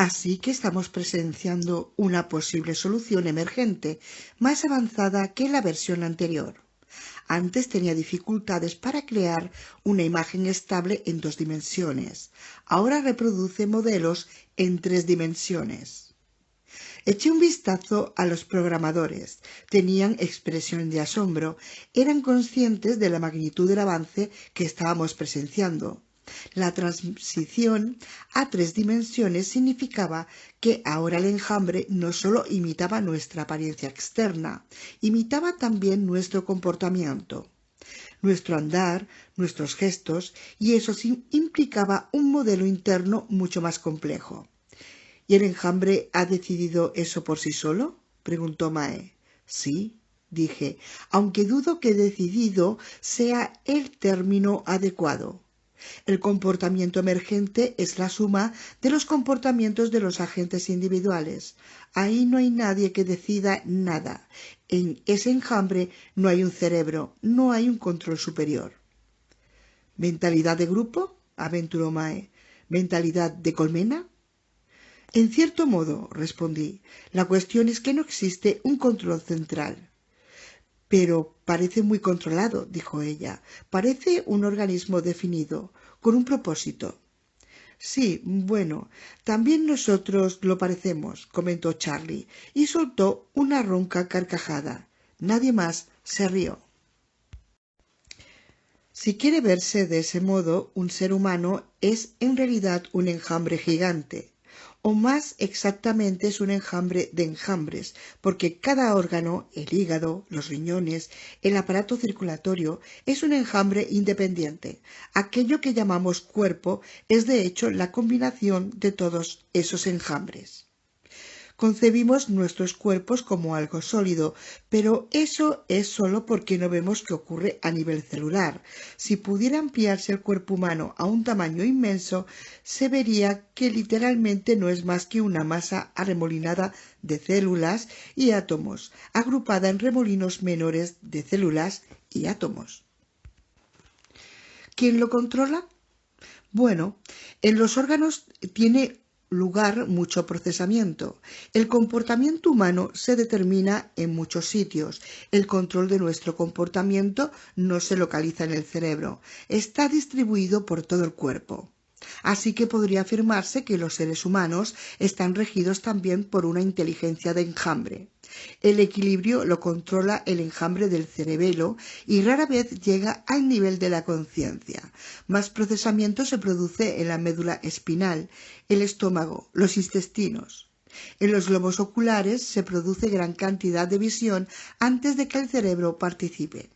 Así que estamos presenciando una posible solución emergente, más avanzada que la versión anterior. Antes tenía dificultades para crear una imagen estable en 2 dimensiones. Ahora reproduce modelos en 3 dimensiones. Eché un vistazo a los programadores. Tenían expresión de asombro. Eran conscientes de la magnitud del avance que estábamos presenciando. La transición a 3 dimensiones significaba que ahora el enjambre no solo imitaba nuestra apariencia externa, imitaba también nuestro comportamiento, nuestro andar, nuestros gestos, y eso implicaba un modelo interno mucho más complejo. ¿Y el enjambre ha decidido eso por sí solo?, preguntó Mae. Sí, dije, aunque dudo que decidido sea el término adecuado. El comportamiento emergente es la suma de los comportamientos de los agentes individuales. Ahí no hay nadie que decida nada. En ese enjambre no hay un cerebro, no hay un control superior. ¿Mentalidad de grupo?, aventuró Mae. ¿Mentalidad de colmena? En cierto modo, respondí. La cuestión es que no existe un control central. Pero parece muy controlado, dijo ella. Parece un organismo definido, con un propósito. Sí, bueno, también nosotros lo parecemos, comentó Charlie, y soltó una ronca carcajada. Nadie más se rió. Si quiere verse de ese modo, un ser humano es en realidad un enjambre gigante. O más exactamente es un enjambre de enjambres, porque cada órgano, el hígado, los riñones, el aparato circulatorio, es un enjambre independiente. Aquello que llamamos cuerpo es de hecho la combinación de todos esos enjambres. Concebimos nuestros cuerpos como algo sólido, pero eso es solo porque no vemos qué ocurre a nivel celular. Si pudiera ampliarse el cuerpo humano a un tamaño inmenso, se vería que literalmente no es más que una masa arremolinada de células y átomos, agrupada en remolinos menores de células y átomos. ¿Quién lo controla? Bueno, en los órganos tiene lugar mucho procesamiento. El comportamiento humano se determina en muchos sitios. El control de nuestro comportamiento no se localiza en el cerebro. Está distribuido por todo el cuerpo. Así que podría afirmarse que los seres humanos están regidos también por una inteligencia de enjambre. El equilibrio lo controla el enjambre del cerebelo y rara vez llega al nivel de la conciencia. Más procesamiento se produce en la médula espinal, el estómago, los intestinos. En los globos oculares se produce gran cantidad de visión antes de que el cerebro participe.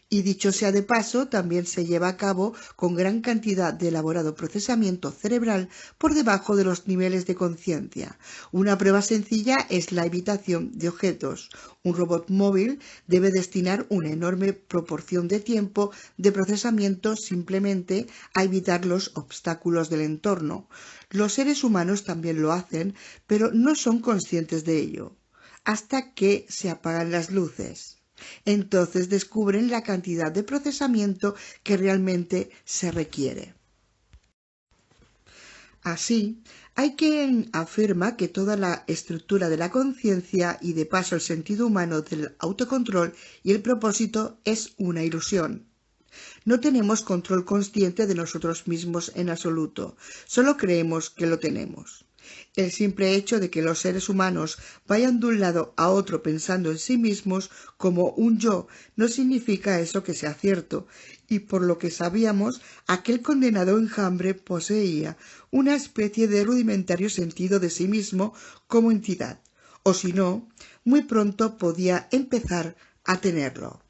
Y dicho sea de paso, también se lleva a cabo con gran cantidad de elaborado procesamiento cerebral por debajo de los niveles de conciencia. Una prueba sencilla es la evitación de objetos. Un robot móvil debe destinar una enorme proporción de tiempo de procesamiento simplemente a evitar los obstáculos del entorno. Los seres humanos también lo hacen, pero no son conscientes de ello, hasta que se apagan las luces. Entonces descubren la cantidad de procesamiento que realmente se requiere. Así, hay quien afirma que toda la estructura de la conciencia y de paso el sentido humano del autocontrol y el propósito es una ilusión. No tenemos control consciente de nosotros mismos en absoluto, solo creemos que lo tenemos. El simple hecho de que los seres humanos vayan de un lado a otro pensando en sí mismos como un yo no significa eso que sea cierto, y por lo que sabíamos, aquel condenado enjambre poseía una especie de rudimentario sentido de sí mismo como entidad, o si no, muy pronto podía empezar a tenerlo.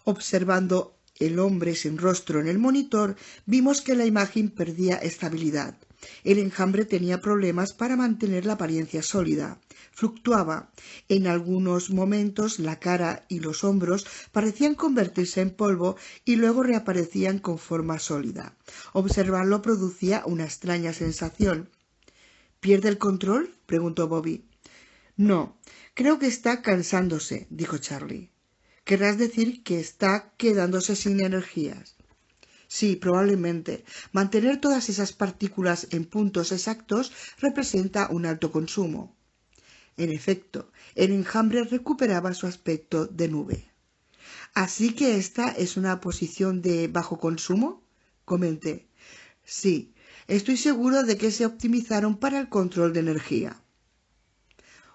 Observando el hombre sin rostro en el monitor, vimos que la imagen perdía estabilidad. El enjambre tenía problemas para mantener la apariencia sólida. Fluctuaba. En algunos momentos la cara y los hombros parecían convertirse en polvo y luego reaparecían con forma sólida. Observarlo producía una extraña sensación. ¿Pierde el control?, preguntó Bobby. No, creo que está cansándose, dijo Charlie. Querrás decir que está quedándose sin energías. Sí, probablemente. Mantener todas esas partículas en puntos exactos representa un alto consumo. En efecto, el enjambre recuperaba su aspecto de nube. ¿Así que esta es una posición de bajo consumo? Comenté. Sí, estoy seguro de que se optimizaron para el control de energía.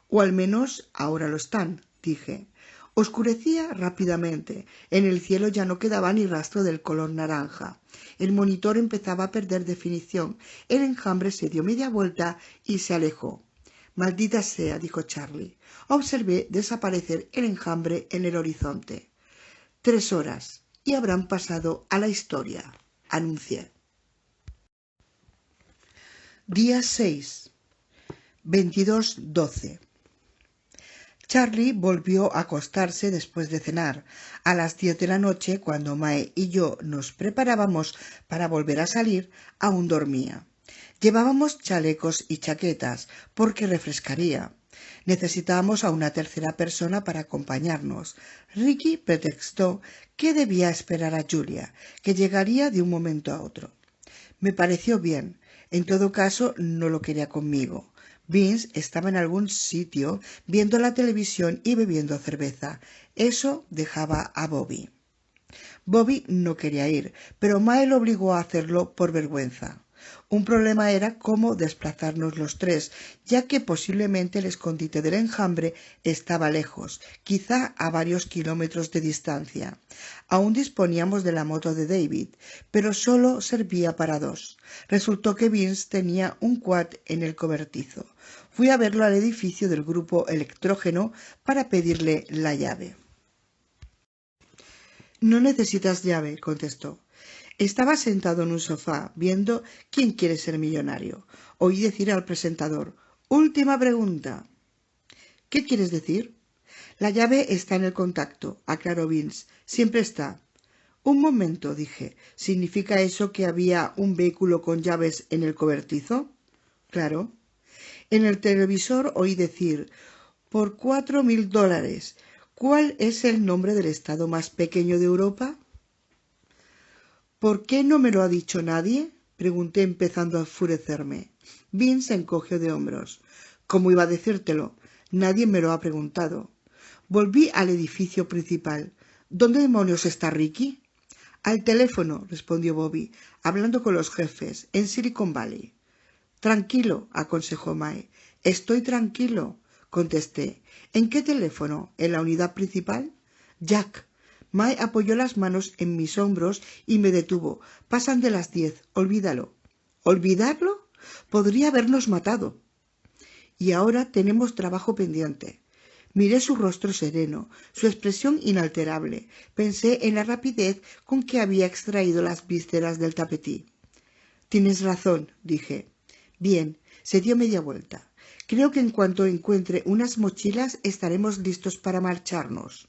O al menos ahora lo están, dije. Oscurecía rápidamente. En el cielo ya no quedaba ni rastro del color naranja. El monitor empezaba a perder definición. El enjambre se dio media vuelta y se alejó. Maldita sea, dijo Charlie. Observé desaparecer el enjambre en el horizonte. 3 horas y habrán pasado a la historia, anuncié. Día 6. 22:12. Charlie volvió a acostarse después de cenar. A las 10 de la noche, cuando Mae y yo nos preparábamos para volver a salir, aún dormía. Llevábamos chalecos y chaquetas, porque refrescaría. Necesitábamos a una tercera persona para acompañarnos. Ricky pretextó que debía esperar a Julia, que llegaría de un momento a otro. Me pareció bien. En todo caso, no lo quería conmigo. Vince estaba en algún sitio viendo la televisión y bebiendo cerveza. Eso dejaba a Bobby. Bobby no quería ir, pero Mae lo obligó a hacerlo por vergüenza. Un problema era cómo desplazarnos los tres, ya que posiblemente el escondite del enjambre estaba lejos, quizá a varios kilómetros de distancia. Aún disponíamos de la moto de David, pero solo servía para 2. Resultó que Vince tenía un quad en el cobertizo. Fui a verlo al edificio del grupo Electrógeno para pedirle la llave. No necesitas llave, contestó. Estaba sentado en un sofá, viendo ¿Quién quiere ser millonario? Oí decir al presentador, última pregunta. ¿Qué quieres decir? La llave está en el contacto, aclaró Vince. Siempre está. Un momento, dije. ¿Significa eso que había un vehículo con llaves en el cobertizo? Claro. En el televisor oí decir, por $4.000. ¿Cuál es el nombre del estado más pequeño de Europa? ¿Por qué no me lo ha dicho nadie? Pregunté empezando a enfurecerme. Vince se encogió de hombros. ¿Cómo iba a decírtelo? Nadie me lo ha preguntado. Volví al edificio principal. ¿Dónde demonios está Ricky? Al teléfono, respondió Bobby, hablando con los jefes, en Silicon Valley. Tranquilo, aconsejó Mae. Estoy tranquilo, contesté. ¿En qué teléfono? ¿En la unidad principal? Jack. Mae apoyó las manos en mis hombros y me detuvo. Pasan de las 10. Olvídalo. ¿Olvidarlo? Podría habernos matado. Y ahora tenemos trabajo pendiente. Miré su rostro sereno, su expresión inalterable. Pensé en la rapidez con que había extraído las vísceras del tapetí. Tienes razón, dije. Bien, se dio media vuelta. Creo que en cuanto encuentre unas mochilas estaremos listos para marcharnos.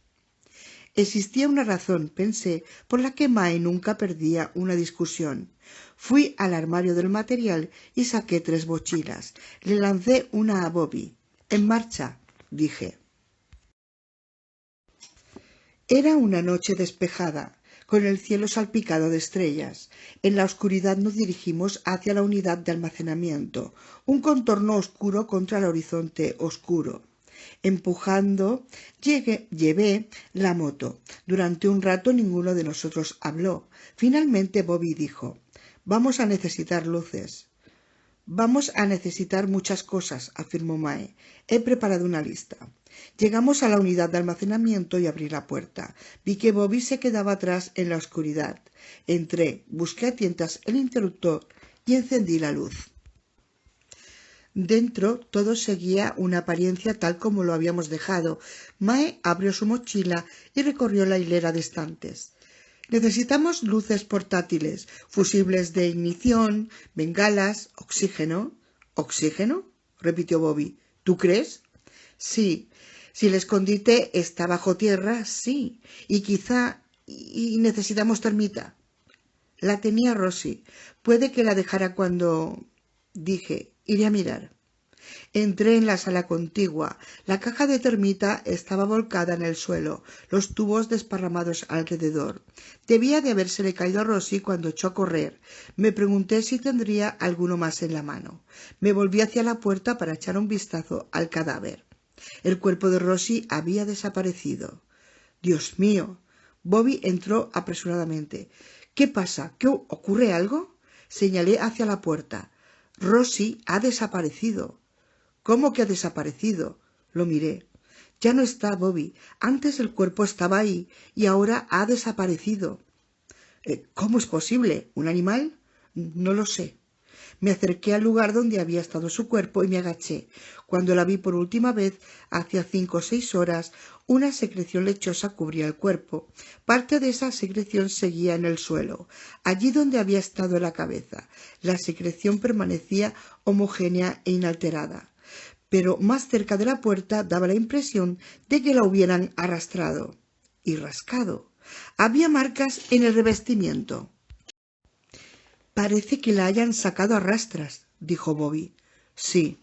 Existía una razón, pensé, por la que Mae nunca perdía una discusión. Fui al armario del material y saqué 3 mochilas. Le lancé una a Bobby. En marcha, dije. Era una noche despejada, con el cielo salpicado de estrellas. En la oscuridad nos dirigimos hacia la unidad de almacenamiento, un contorno oscuro contra el horizonte oscuro. Empujando, llevé la moto. Durante un rato ninguno de nosotros habló. Finalmente Bobby dijo, «Vamos a necesitar luces». «Vamos a necesitar muchas cosas», afirmó Mae. «He preparado una lista». Llegamos a la unidad de almacenamiento y abrí la puerta. Vi que Bobby se quedaba atrás en la oscuridad. Entré, busqué a tientas el interruptor y encendí la luz. Dentro todo seguía una apariencia tal como lo habíamos dejado. Mae abrió su mochila y recorrió la hilera de estantes. Necesitamos luces portátiles, fusibles de ignición, bengalas, oxígeno. ¿Oxígeno?, repitió Bobby. ¿Tú crees? Sí. Si el escondite está bajo tierra, sí. Y quizá... y necesitamos termita. La tenía Rosie. Puede que la dejara cuando... Dije, iré a mirar. Entré en la sala contigua. La caja de termita estaba volcada en el suelo, los tubos desparramados alrededor. Debía de habérsele caído a Rosy cuando echó a correr. Me pregunté si tendría alguno más en la mano. Me volví hacia la puerta para echar un vistazo al cadáver. El cuerpo de Rosy había desaparecido. ¡Dios mío! Bobby entró apresuradamente. ¿Qué pasa? ¿Qué ocurre algo? Señalé hacia la puerta. Rosy ha desaparecido. ¿Cómo que ha desaparecido? Lo miré. Ya no está, Bobby. Antes el cuerpo estaba ahí y ahora ha desaparecido. ¿Cómo es posible? ¿Un animal? No lo sé. Me acerqué al lugar donde había estado su cuerpo y me agaché. Cuando la vi por última vez, hacía 5 o 6 horas, una secreción lechosa cubría el cuerpo. Parte de esa secreción seguía en el suelo, allí donde había estado la cabeza. La secreción permanecía homogénea e inalterada, pero más cerca de la puerta daba la impresión de que la hubieran arrastrado y rascado. Había marcas en el revestimiento. Parece que la hayan sacado a rastras, dijo Bobby. Sí.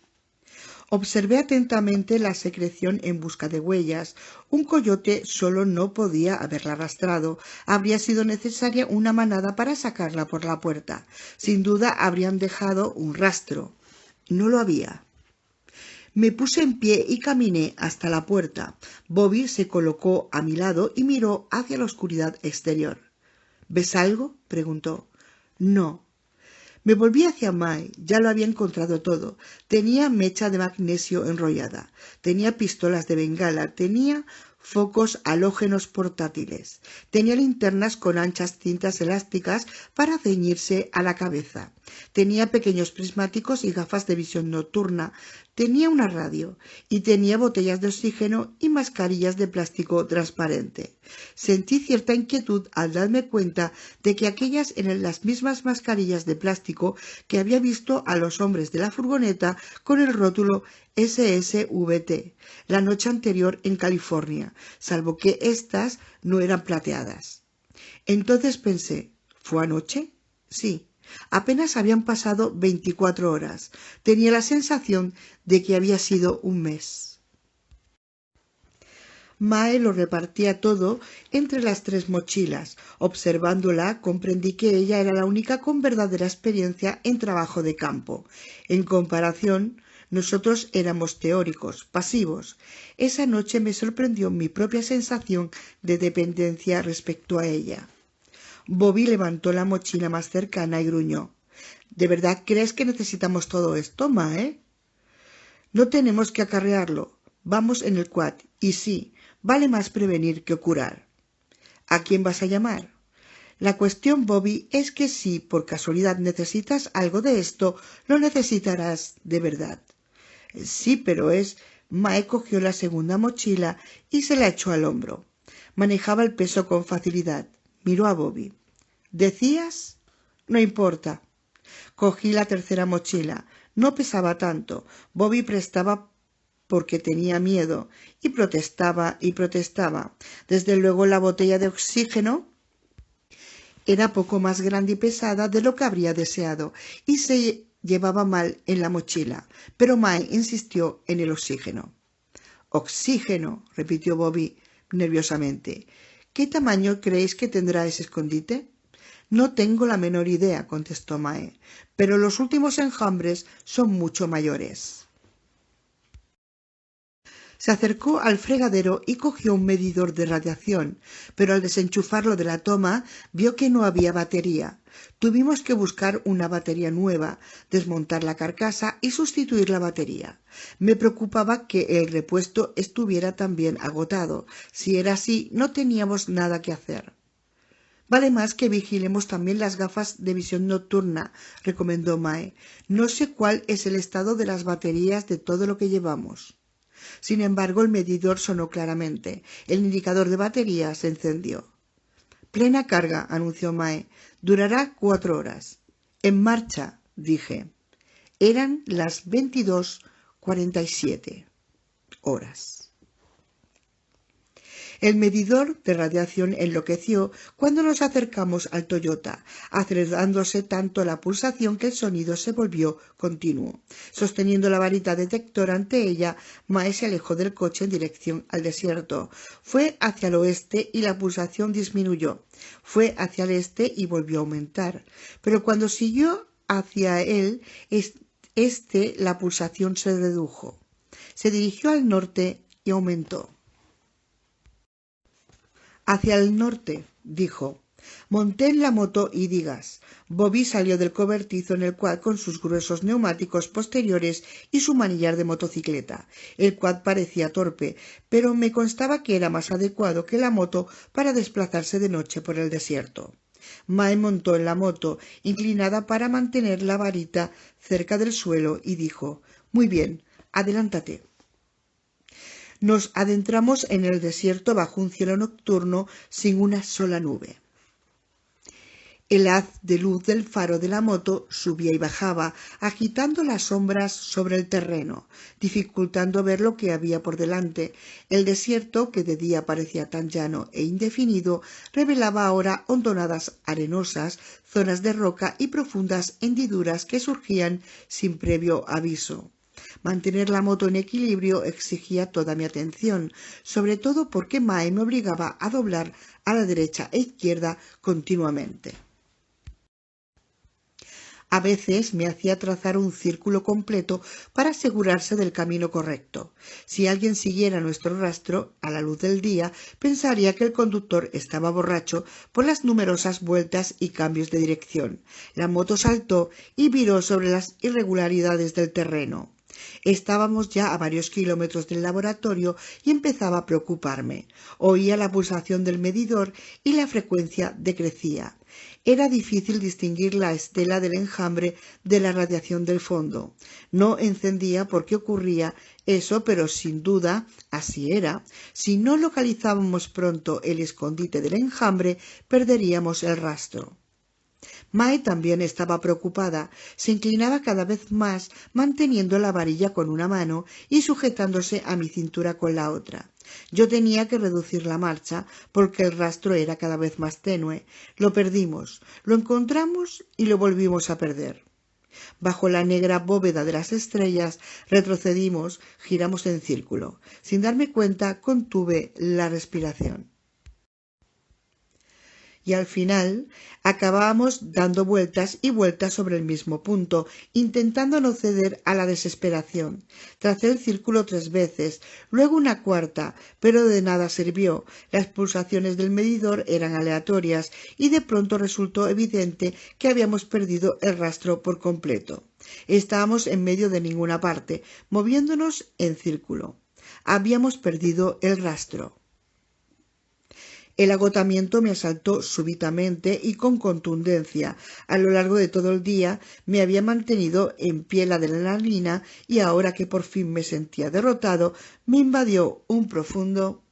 Observé atentamente la secreción en busca de huellas. Un coyote solo no podía haberla arrastrado. Habría sido necesaria una manada para sacarla por la puerta. Sin duda habrían dejado un rastro. No lo había. Me puse en pie y caminé hasta la puerta. Bobby se colocó a mi lado y miró hacia la oscuridad exterior. ¿Ves algo? Preguntó. No. Me volví hacia Mae. Ya lo había encontrado todo. Tenía mecha de magnesio enrollada, tenía pistolas de bengala, tenía focos halógenos portátiles, tenía linternas con anchas cintas elásticas para ceñirse a la cabeza, tenía pequeños prismáticos y gafas de visión nocturna, tenía una radio y tenía botellas de oxígeno y mascarillas de plástico transparente. Sentí cierta inquietud al darme cuenta de que aquellas eran las mismas mascarillas de plástico que había visto a los hombres de la furgoneta con el rótulo SSVT la noche anterior en California, salvo que éstas no eran plateadas. Entonces pensé, ¿fue anoche? Sí. Apenas habían pasado 24 horas. Tenía la sensación de que había sido un mes. Mae lo repartía todo entre las 3 mochilas. Observándola, comprendí que ella era la única con verdadera experiencia en trabajo de campo. En comparación, nosotros éramos teóricos, pasivos. Esa noche me sorprendió mi propia sensación de dependencia respecto a ella. Bobby levantó la mochila más cercana y gruñó. ¿De verdad crees que necesitamos todo esto, Mae? No tenemos que acarrearlo. Vamos en el quad. Y sí, vale más prevenir que curar. ¿A quién vas a llamar? La cuestión, Bobby, es que si por casualidad necesitas algo de esto, lo necesitarás de verdad. Sí, pero es... Mae cogió la segunda mochila y se la echó al hombro. Manejaba el peso con facilidad. Miró a Bobby. ¿Decías? No importa. Cogí la tercera mochila. No pesaba tanto. Bobby prestaba porque tenía miedo, y protestaba y protestaba. Desde luego la botella de oxígeno era poco más grande y pesada de lo que habría deseado, y se llevaba mal en la mochila, pero Mae insistió en el oxígeno. «Oxígeno», repitió Bobby nerviosamente. «¿Qué tamaño creéis que tendrá ese escondite?» «No tengo la menor idea», contestó Mae, «pero los últimos enjambres son mucho mayores». Se acercó al fregadero y cogió un medidor de radiación, pero al desenchufarlo de la toma vio que no había batería. Tuvimos que buscar una batería nueva, desmontar la carcasa y sustituir la batería. Me preocupaba que el repuesto estuviera también agotado. Si era así, no teníamos nada que hacer. «Vale más que vigilemos también las gafas de visión nocturna», recomendó Mae. «No sé cuál es el estado de las baterías de todo lo que llevamos». Sin embargo, el medidor sonó claramente. El indicador de batería se encendió. «Plena carga», anunció Mae. «Durará 4 horas». «En marcha», dije. Eran las 22:47 horas. El medidor de radiación enloqueció cuando nos acercamos al Toyota, acelerándose tanto la pulsación que el sonido se volvió continuo. Sosteniendo la varita detector ante ella, Mae se alejó del coche en dirección al desierto. Fue hacia el oeste y la pulsación disminuyó. Fue hacia el este y volvió a aumentar. Pero cuando siguió hacia él, la pulsación se redujo. Se dirigió al norte y aumentó. Hacia el norte, dijo. Monté en la moto y digas. Bobby salió del cobertizo en el quad con sus gruesos neumáticos posteriores y su manillar de motocicleta. El quad parecía torpe, pero me constaba que era más adecuado que la moto para desplazarse de noche por el desierto. Mae montó en la moto, inclinada para mantener la varita cerca del suelo, y dijo: «Muy bien, adelántate». Nos adentramos en el desierto bajo un cielo nocturno sin una sola nube. El haz de luz del faro de la moto subía y bajaba, agitando las sombras sobre el terreno, dificultando ver lo que había por delante. El desierto, que de día parecía tan llano e indefinido, revelaba ahora hondonadas arenosas, zonas de roca y profundas hendiduras que surgían sin previo aviso. Mantener la moto en equilibrio exigía toda mi atención, sobre todo porque Mae me obligaba a doblar a la derecha e izquierda continuamente. A veces me hacía trazar un círculo completo para asegurarse del camino correcto. Si alguien siguiera nuestro rastro a la luz del día, pensaría que el conductor estaba borracho por las numerosas vueltas y cambios de dirección. La moto saltó y viró sobre las irregularidades del terreno. Estábamos ya a varios kilómetros del laboratorio y empezaba a preocuparme. Oía la pulsación del medidor y la frecuencia decrecía. Era difícil distinguir la estela del enjambre de la radiación del fondo. No encendía por qué ocurría eso, pero sin duda así era. Si no localizábamos pronto el escondite del enjambre, perderíamos el rastro. Mae también estaba preocupada. Se inclinaba cada vez más, manteniendo la varilla con una mano y sujetándose a mi cintura con la otra. Yo tenía que reducir la marcha, porque el rastro era cada vez más tenue. Lo perdimos, lo encontramos y lo volvimos a perder. Bajo la negra bóveda de las estrellas retrocedimos, giramos en círculo. Sin darme cuenta, contuve la respiración. Y al final acabábamos dando vueltas y vueltas sobre el mismo punto, intentando no ceder a la desesperación. Tracé el círculo 3 veces, luego una cuarta, pero de nada sirvió. Las pulsaciones del medidor eran aleatorias y de pronto resultó evidente que habíamos perdido el rastro por completo. Estábamos en medio de ninguna parte, moviéndonos en círculo. Habíamos perdido el rastro. El agotamiento me asaltó súbitamente y con contundencia. A lo largo de todo el día me había mantenido en pie la adrenalina y ahora que por fin me sentía derrotado, me invadió un profundo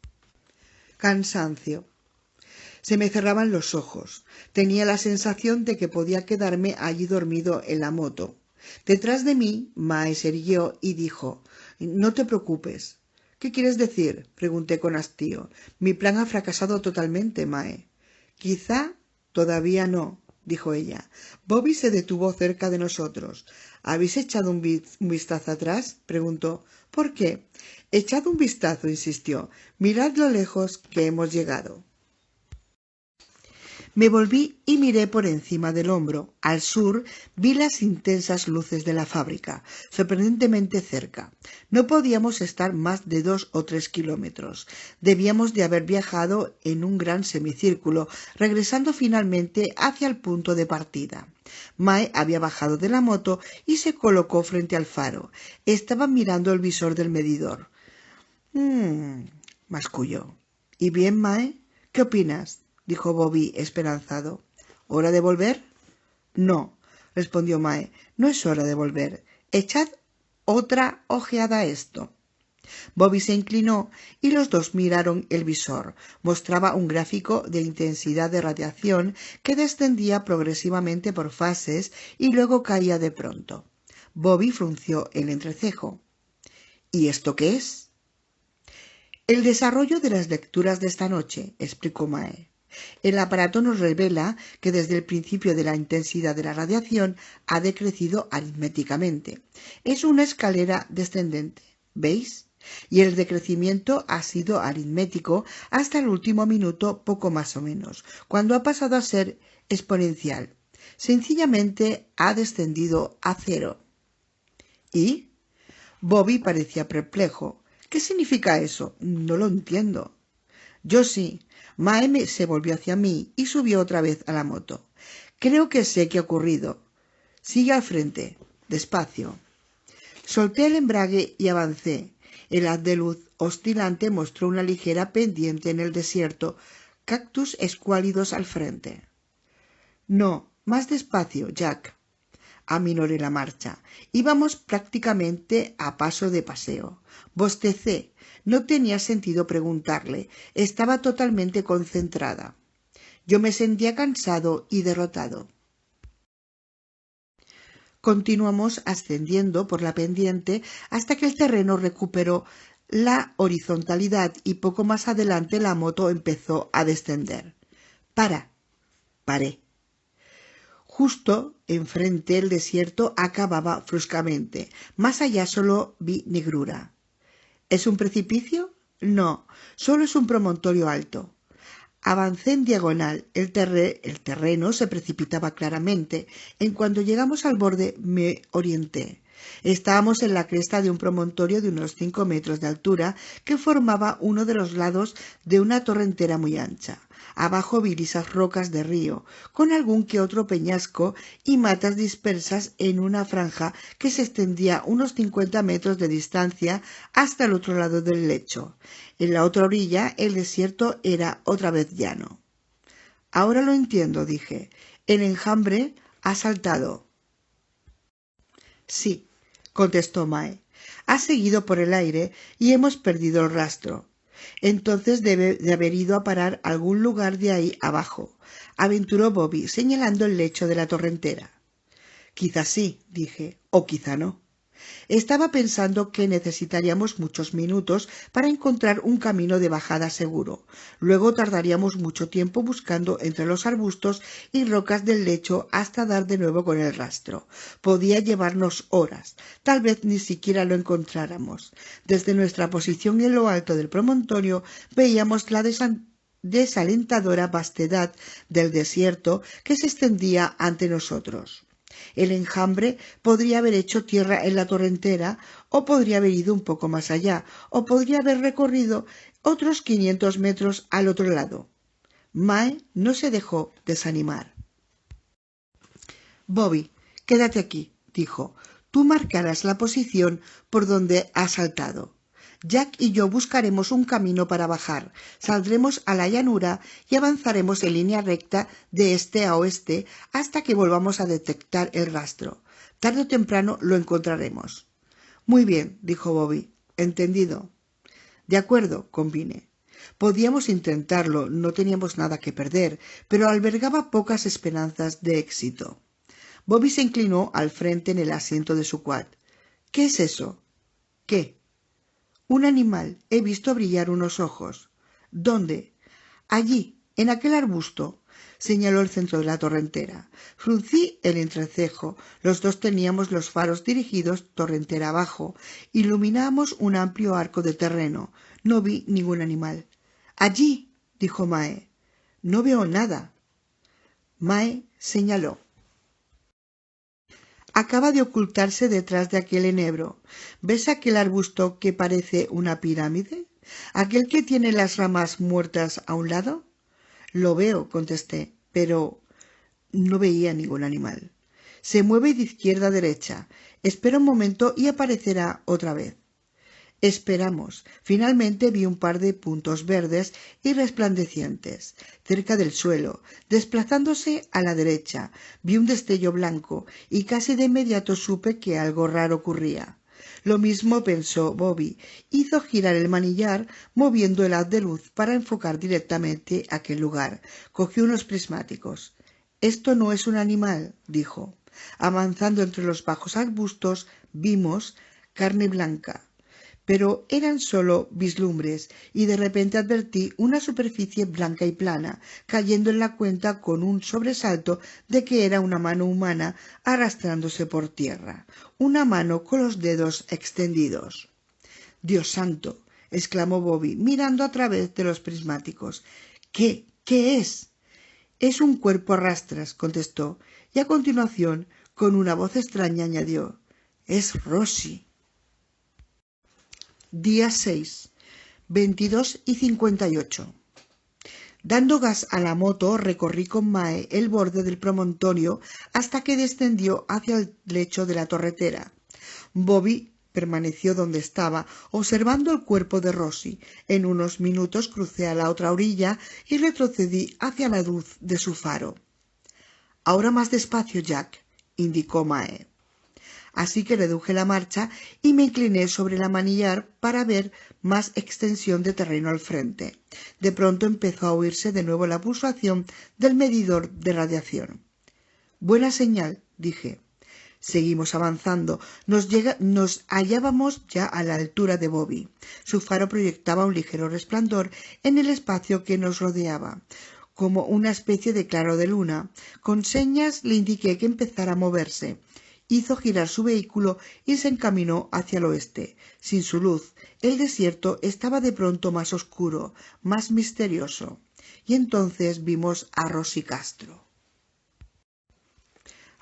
cansancio. Se me cerraban los ojos. Tenía la sensación de que podía quedarme allí dormido en la moto. Detrás de mí, Mae se irguió y dijo: «No te preocupes». «¿Qué quieres decir?», pregunté con hastío. «Mi plan ha fracasado totalmente, Mae». «Quizá todavía no», dijo ella. Bobby se detuvo cerca de nosotros. «¿Habéis echado un vistazo atrás?», preguntó. «¿Por qué?». «Echad un vistazo», insistió. «Mirad lo lejos que hemos llegado». Me volví y miré por encima del hombro. Al sur vi las intensas luces de la fábrica, sorprendentemente cerca. No podíamos estar más de 2 o 3 kilómetros. Debíamos de haber viajado en un gran semicírculo, regresando finalmente hacia el punto de partida. Mae había bajado de la moto y se colocó frente al faro. Estaba mirando el visor del medidor. Masculló. «¿Y bien, Mae? ¿Qué opinas?», dijo Bobby esperanzado. «¿Hora de volver?». «No», respondió Mae, «no es hora de volver. Echad otra ojeada a esto». Bobby se inclinó y los dos miraron el visor. Mostraba un gráfico de intensidad de radiación que descendía progresivamente por fases y luego caía de pronto. Bobby frunció el entrecejo. «¿Y esto qué es?». El desarrollo de las lecturas de esta noche, explicó Mae. El aparato nos revela que desde el principio de la intensidad de la radiación ha decrecido aritméticamente. Es una escalera descendente, ¿veis? Y el decrecimiento ha sido aritmético hasta el último minuto, poco más o menos, cuando ha pasado a ser exponencial. Sencillamente ha descendido a cero. ¿Y? Bobby parecía perplejo. ¿Qué significa eso? No lo entiendo. Yo sí. Mae se volvió hacia mí y subió otra vez a la moto. Creo que sé qué ha ocurrido. Sigue al frente. Despacio. Solté el embrague y avancé. El haz de luz oscilante mostró una ligera pendiente en el desierto, cactus escuálidos al frente. No, más despacio, Jack. Aminoré la marcha. Íbamos prácticamente a paso de paseo. Bostecé. No tenía sentido preguntarle. Estaba totalmente concentrada. Yo me sentía cansado y derrotado. Continuamos ascendiendo por la pendiente hasta que el terreno recuperó la horizontalidad y poco más adelante la moto empezó a descender. Para. Paré. Justo enfrente el desierto acababa bruscamente. Más allá solo vi negrura. ¿Es un precipicio? No, solo es un promontorio alto. Avancé en diagonal. El terreno se precipitaba claramente. En cuanto llegamos al borde, me orienté. Estábamos en la cresta de un promontorio de unos 5 metros de altura que formaba uno de los lados de una torrentera muy ancha. Abajo vi lisas rocas de río, con algún que otro peñasco y matas dispersas en una franja que se extendía unos 50 metros de distancia hasta el otro lado del lecho. En la otra orilla el desierto era otra vez llano. Ahora lo entiendo, dije. El enjambre ha saltado. Sí, contestó Mae. Ha seguido por el aire y hemos perdido el rastro. Entonces debe de haber ido a parar a algún lugar de ahí abajo, aventuró Bobby, señalando el lecho de la torrentera. Quizá sí, dije, o quizá no. Estaba pensando que necesitaríamos muchos minutos para encontrar un camino de bajada seguro. Luego tardaríamos mucho tiempo buscando entre los arbustos y rocas del lecho hasta dar de nuevo con el rastro. Podía llevarnos horas. Tal vez ni siquiera lo encontráramos. Desde nuestra posición en lo alto del promontorio veíamos la desalentadora vastedad del desierto que se extendía ante nosotros. El enjambre podría haber hecho tierra en la torrentera, o podría haber ido un poco más allá, o podría haber recorrido otros 500 metros al otro lado. Mae no se dejó desanimar. Bobby, quédate aquí, dijo. Tú marcarás la posición por donde has saltado. Jack y yo buscaremos un camino para bajar, saldremos a la llanura y avanzaremos en línea recta de este a oeste hasta que volvamos a detectar el rastro. Tarde o temprano lo encontraremos. Muy bien, dijo Bobby. Entendido. De acuerdo, convine. Podíamos intentarlo, no teníamos nada que perder, pero albergaba pocas esperanzas de éxito. Bobby se inclinó al frente en el asiento de su quad. ¿Qué es eso? ¿Qué? Un animal. He visto brillar unos ojos. ¿Dónde? Allí, en aquel arbusto, señaló el centro de la torrentera. Fruncí el entrecejo. Los dos teníamos los faros dirigidos torrentera abajo. Iluminábamos un amplio arco de terreno. No vi ningún animal. Allí, dijo Mae. No veo nada. Mae señaló. Acaba de ocultarse detrás de aquel enebro. ¿Ves aquel arbusto que parece una pirámide? ¿Aquel que tiene las ramas muertas a un lado? Lo veo, contesté, pero no veía ningún animal. Se mueve de izquierda a derecha. Espera un momento y aparecerá otra vez. Esperamos. Finalmente vi un par de puntos verdes y resplandecientes, cerca del suelo, desplazándose a la derecha. Vi un destello blanco y casi de inmediato supe que algo raro ocurría. Lo mismo pensó Bobby. Hizo girar el manillar, moviendo el haz de luz para enfocar directamente aquel lugar. Cogió unos prismáticos. Esto no es un animal, dijo. Avanzando entre los bajos arbustos, vimos carne blanca. pero eran solo vislumbres, y de repente advertí una superficie blanca y plana, cayendo en la cuenta con un sobresalto de que era una mano humana arrastrándose por tierra, una mano con los dedos extendidos. «Dios santo», exclamó Bobby, mirando a través de los prismáticos. ¿Qué es? «Es un cuerpo a rastras», contestó, y a continuación, con una voz extraña, añadió: «Es Rosie». Día 6, 22:58. Dando gas a la moto, recorrí con Mae el borde del promontorio hasta que descendió hacia el lecho de la torretera. Bobby permaneció donde estaba, observando el cuerpo de Rosie. En unos minutos crucé a la otra orilla y retrocedí hacia la luz de su faro. «Ahora más despacio, Jack», indicó Mae. Así que reduje la marcha y me incliné sobre el manillar para ver más extensión de terreno al frente. De pronto empezó a oírse de nuevo la pulsación del medidor de radiación. «Buena señal», dije. Seguimos avanzando. Nos hallábamos ya a la altura de Bobby. Su faro proyectaba un ligero resplandor en el espacio que nos rodeaba, como una especie de claro de luna. Con señas le indiqué que empezara a moverse. Hizo girar su vehículo y se encaminó hacia el oeste. Sin su luz, el desierto estaba de pronto más oscuro, más misterioso. Y entonces vimos a Rosie Castro.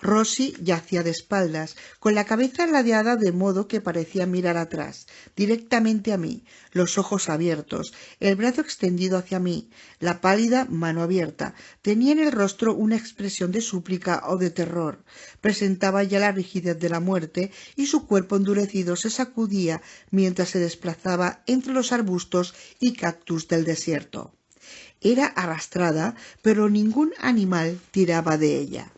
Rosie yacía de espaldas, con la cabeza ladeada de modo que parecía mirar atrás, directamente a mí, los ojos abiertos, el brazo extendido hacia mí, la pálida mano abierta. Tenía en el rostro una expresión de súplica o de terror. Presentaba ya la rigidez de la muerte y su cuerpo endurecido se sacudía mientras se desplazaba entre los arbustos y cactus del desierto. Era arrastrada, pero ningún animal tiraba de ella.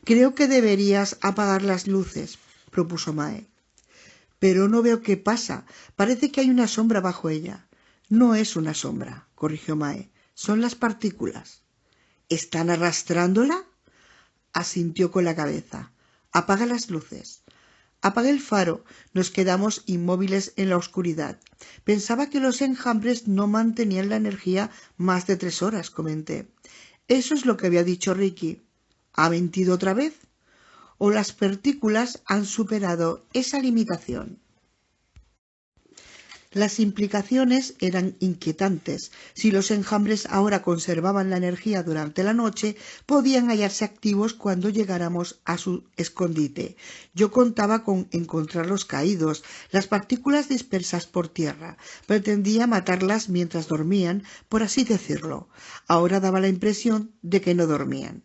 «Creo que deberías apagar las luces», propuso Mae. «Pero no veo qué pasa. Parece que hay una sombra bajo ella». «No es una sombra», corrigió Mae. «Son las partículas». «¿Están arrastrándola?», asintió con la cabeza. «Apaga las luces». Apagué el faro. Nos quedamos inmóviles en la oscuridad. Pensaba que los enjambres no mantenían la energía más de 3 horas, comenté. Eso es lo que había dicho Ricky. ¿Ha mentido otra vez? ¿O las partículas han superado esa limitación? Las implicaciones eran inquietantes. Si los enjambres ahora conservaban la energía durante la noche, podían hallarse activos cuando llegáramos a su escondite. Yo contaba con encontrarlos caídos, las partículas dispersas por tierra. Pretendía matarlas mientras dormían, por así decirlo. Ahora daba la impresión de que no dormían.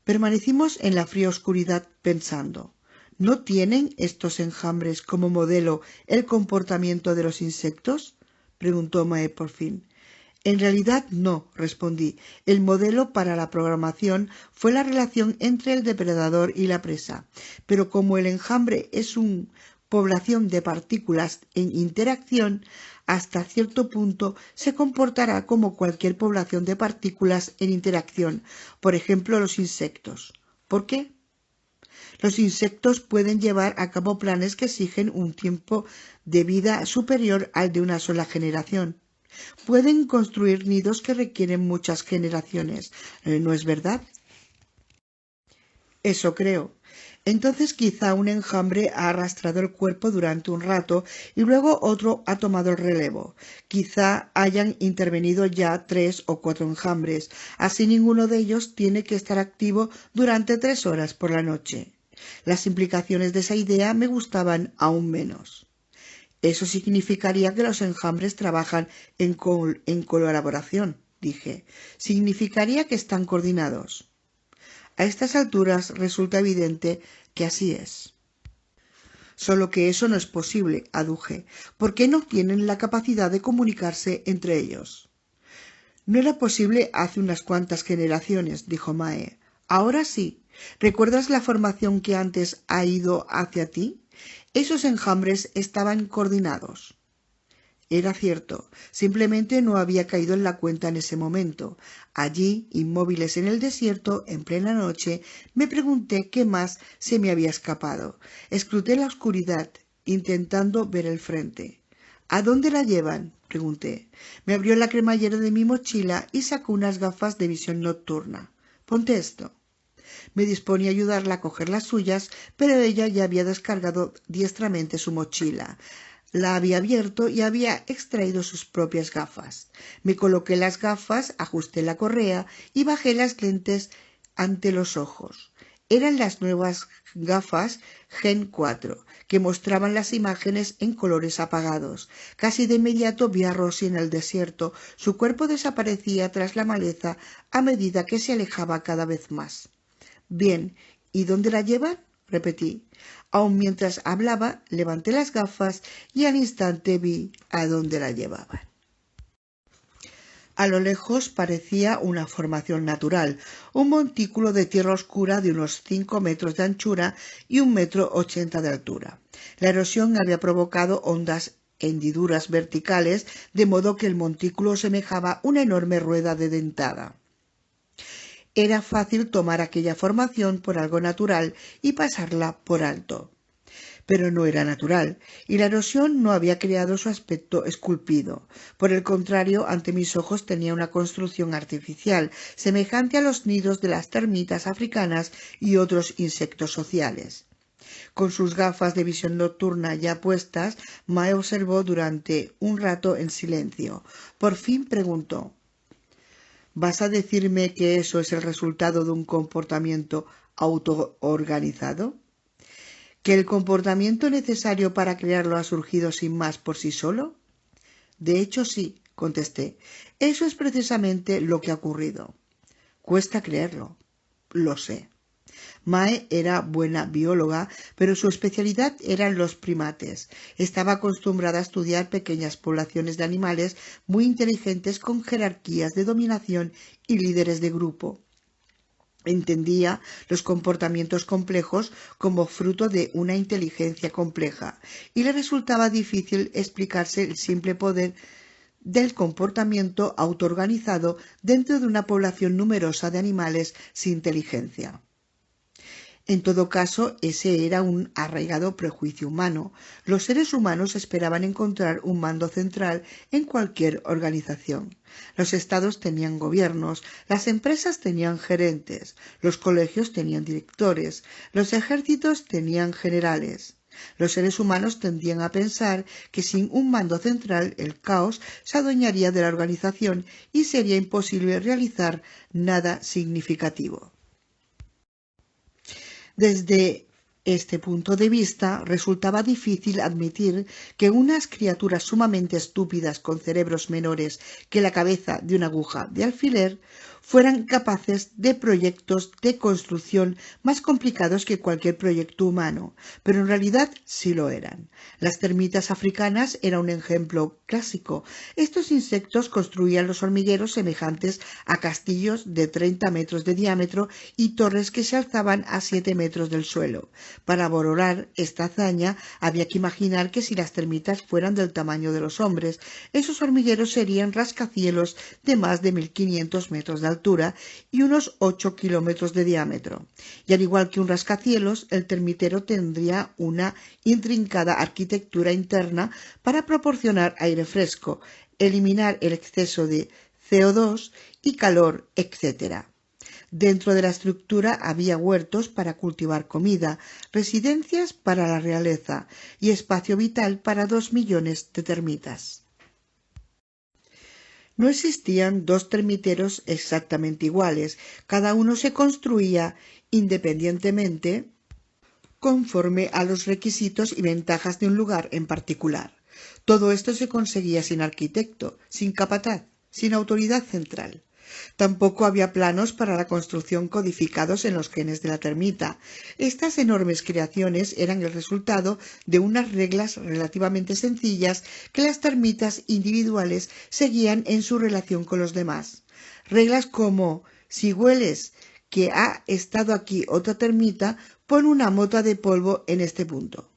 Permanecimos en la fría oscuridad pensando. ¿No tienen estos enjambres como modelo el comportamiento de los insectos?, preguntó Mae por fin. En realidad no, respondí. El modelo para la programación fue la relación entre el depredador y la presa. Pero como el enjambre es una población de partículas en interacción, hasta cierto punto se comportará como cualquier población de partículas en interacción, por ejemplo los insectos. ¿Por qué? Los insectos pueden llevar a cabo planes que exigen un tiempo de vida superior al de una sola generación. Pueden construir nidos que requieren muchas generaciones, ¿no es verdad? Eso creo. Entonces quizá un enjambre ha arrastrado el cuerpo durante un rato y luego otro ha tomado el relevo. Quizá hayan intervenido ya 3 o 4 enjambres. Así ninguno de ellos tiene que estar activo durante 3 horas por la noche. Las implicaciones de esa idea me gustaban aún menos. Eso significaría que los enjambres trabajan en colaboración, dije. Significaría que están coordinados. A estas alturas resulta evidente que así es. Solo que eso no es posible, aduje. ¿Por qué no tienen la capacidad de comunicarse entre ellos? No era posible hace unas cuantas generaciones, dijo Mae. Ahora sí. ¿Recuerdas la formación que antes ha ido hacia ti? Esos enjambres estaban coordinados. Era cierto, simplemente no había caído en la cuenta en ese momento. Allí, inmóviles en el desierto, en plena noche, me pregunté qué más se me había escapado. Escruté la oscuridad intentando ver el frente. ¿A dónde la llevan?, pregunté. Me abrió la cremallera de mi mochila y sacó unas gafas de visión nocturna. Ponte esto. Me disponía a ayudarla a coger las suyas, pero ella ya había descargado diestramente su mochila. La había abierto y había extraído sus propias gafas. Me coloqué las gafas, ajusté la correa y bajé las lentes ante los ojos. Eran las nuevas gafas Gen 4, que mostraban las imágenes en colores apagados. Casi de inmediato vi a Rosie en el desierto. Su cuerpo desaparecía tras la maleza a medida que se alejaba cada vez más. Bien, ¿y dónde la llevan?, repetí. Aun mientras hablaba, levanté las gafas y al instante vi a dónde la llevaban. A lo lejos parecía una formación natural, un montículo de tierra oscura de unos 5 metros de anchura y 1,80 m de altura. La erosión había provocado hondas hendiduras verticales, de modo que el montículo semejaba una enorme rueda de dentada. Era fácil tomar aquella formación por algo natural y pasarla por alto. Pero no era natural, y la erosión no había creado su aspecto esculpido. Por el contrario, ante mis ojos tenía una construcción artificial, semejante a los nidos de las termitas africanas y otros insectos sociales. Con sus gafas de visión nocturna ya puestas, Mae observó durante un rato en silencio. Por fin preguntó: ¿vas a decirme que eso es el resultado de un comportamiento autoorganizado? ¿Que el comportamiento necesario para crearlo ha surgido sin más por sí solo? De hecho, sí, contesté. Eso es precisamente lo que ha ocurrido. Cuesta creerlo. Lo sé. Mae era buena bióloga, pero su especialidad eran los primates. Estaba acostumbrada a estudiar pequeñas poblaciones de animales muy inteligentes con jerarquías de dominación y líderes de grupo. Entendía los comportamientos complejos como fruto de una inteligencia compleja, y le resultaba difícil explicarse el simple poder del comportamiento autoorganizado dentro de una población numerosa de animales sin inteligencia. En todo caso, ese era un arraigado prejuicio humano. Los seres humanos esperaban encontrar un mando central en cualquier organización. Los estados tenían gobiernos, las empresas tenían gerentes, los colegios tenían directores, los ejércitos tenían generales. Los seres humanos tendían a pensar que sin un mando central el caos se adueñaría de la organización y sería imposible realizar nada significativo. Desde este punto de vista, resultaba difícil admitir que unas criaturas sumamente estúpidas con cerebros menores que la cabeza de una aguja de alfiler fueran capaces de proyectos de construcción más complicados que cualquier proyecto humano, pero en realidad sí lo eran. Las termitas africanas eran un ejemplo clásico. Estos insectos construían los hormigueros semejantes a castillos de 30 metros de diámetro y torres que se alzaban a 7 metros del suelo. Para valorar esta hazaña había que imaginar que si las termitas fueran del tamaño de los hombres, esos hormigueros serían rascacielos de más de 1.500 metros de altura y unos 8 kilómetros de diámetro. Y al igual que un rascacielos, el termitero tendría una intrincada arquitectura interna para proporcionar aire fresco, eliminar el exceso de CO2 y calor, etc. Dentro de la estructura había huertos para cultivar comida, residencias para la realeza y espacio vital para 2 millones de termitas. No existían dos termiteros exactamente iguales, cada uno se construía independientemente conforme a los requisitos y ventajas de un lugar en particular. Todo esto se conseguía sin arquitecto, sin capataz, sin autoridad central. Tampoco había planos para la construcción codificados en los genes de la termita. Estas enormes creaciones eran el resultado de unas reglas relativamente sencillas que las termitas individuales seguían en su relación con los demás. Reglas como: si hueles que ha estado aquí otra termita, pon una mota de polvo en este punto.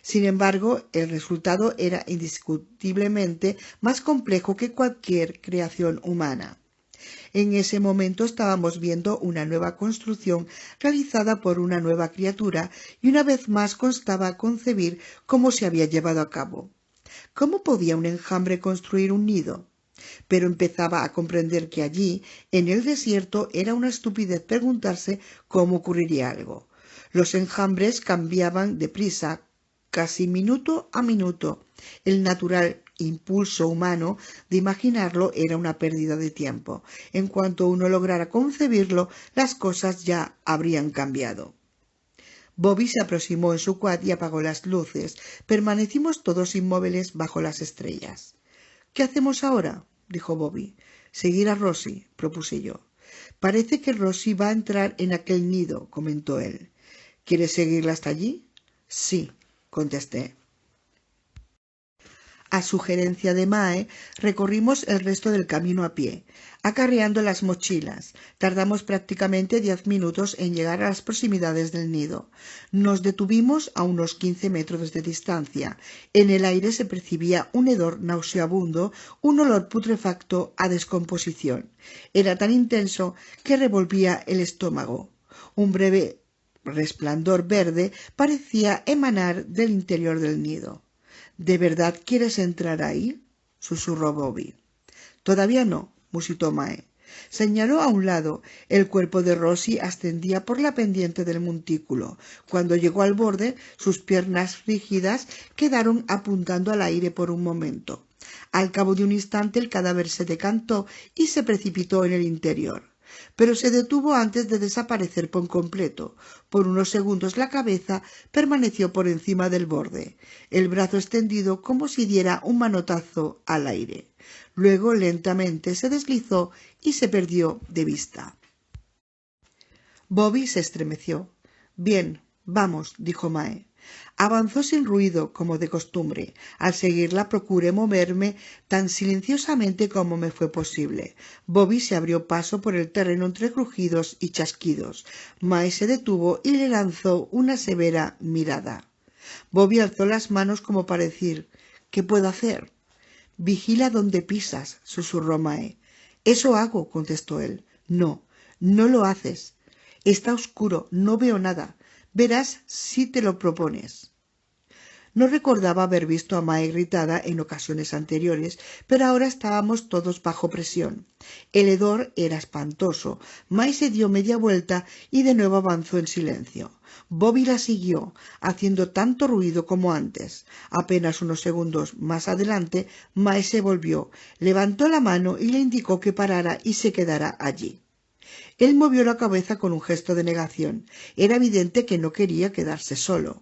Sin embargo, el resultado era indiscutiblemente más complejo que cualquier creación humana. En ese momento estábamos viendo una nueva construcción realizada por una nueva criatura y una vez más constaba concebir cómo se había llevado a cabo. ¿Cómo podía un enjambre construir un nido? Pero empezaba a comprender que allí, en el desierto, era una estupidez preguntarse cómo ocurriría algo. Los enjambres cambiaban deprisa, casi minuto a minuto. El natural impulso humano de imaginarlo era una pérdida de tiempo. En cuanto uno lograra concebirlo, las cosas ya habrían cambiado. Bobby se aproximó en su quad y apagó las luces. Permanecimos todos inmóviles bajo las estrellas. «¿Qué hacemos ahora?», dijo Bobby. «Seguir a Rosie», propuse yo. «Parece que Rosie va a entrar en aquel nido», comentó él. «¿Quieres seguirla hasta allí?». «Sí», contesté. A sugerencia de Mae, recorrimos el resto del camino a pie, acarreando las mochilas. Tardamos prácticamente 10 minutos en llegar a las proximidades del nido. Nos detuvimos a unos 15 metros de distancia. En el aire se percibía un hedor nauseabundo, un olor putrefacto a descomposición. Era tan intenso que revolvía el estómago. Un breve resplandor verde parecía emanar del interior del nido. «¿De verdad quieres entrar ahí?», susurró Bobby. «Todavía no», musitó Mae. Señaló a un lado. El cuerpo de Rosie ascendía por la pendiente del montículo. Cuando llegó al borde, sus piernas rígidas quedaron apuntando al aire por un momento. Al cabo de un instante el cadáver se decantó y se precipitó en el interior. Pero se detuvo antes de desaparecer por completo. Por unos segundos la cabeza permaneció por encima del borde, el brazo extendido como si diera un manotazo al aire. Luego lentamente se deslizó y se perdió de vista. Bobby se estremeció. «Bien, vamos», dijo Mae. Avanzó sin ruido, como de costumbre. Al seguirla procuré moverme tan silenciosamente como me fue posible. Bobby se abrió paso por el terreno entre crujidos y chasquidos. Mae se detuvo y le lanzó una severa mirada. Bobby alzó las manos como para decir: «¿Qué puedo hacer?». «Vigila donde pisas», susurró Mae. «Eso hago», contestó él. «No, no lo haces. Está oscuro, no veo nada. Verás si te lo propones». No recordaba haber visto a Mae irritada en ocasiones anteriores, pero ahora estábamos todos bajo presión. El hedor era espantoso. Mae se dio media vuelta y de nuevo avanzó en silencio. Bobby la siguió, haciendo tanto ruido como antes. Apenas unos segundos más adelante, Mae se volvió, levantó la mano y le indicó que parara y se quedara allí. Él movió la cabeza con un gesto de negación. Era evidente que no quería quedarse solo.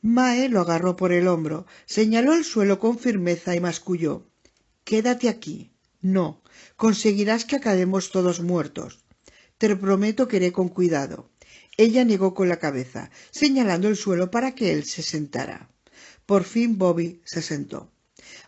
Mae lo agarró por el hombro, señaló el suelo con firmeza y masculló: «Quédate aquí. No, conseguirás que acabemos todos muertos. Te lo prometo que iré con cuidado». Ella negó con la cabeza, señalando el suelo para que él se sentara. Por fin Bobby se sentó.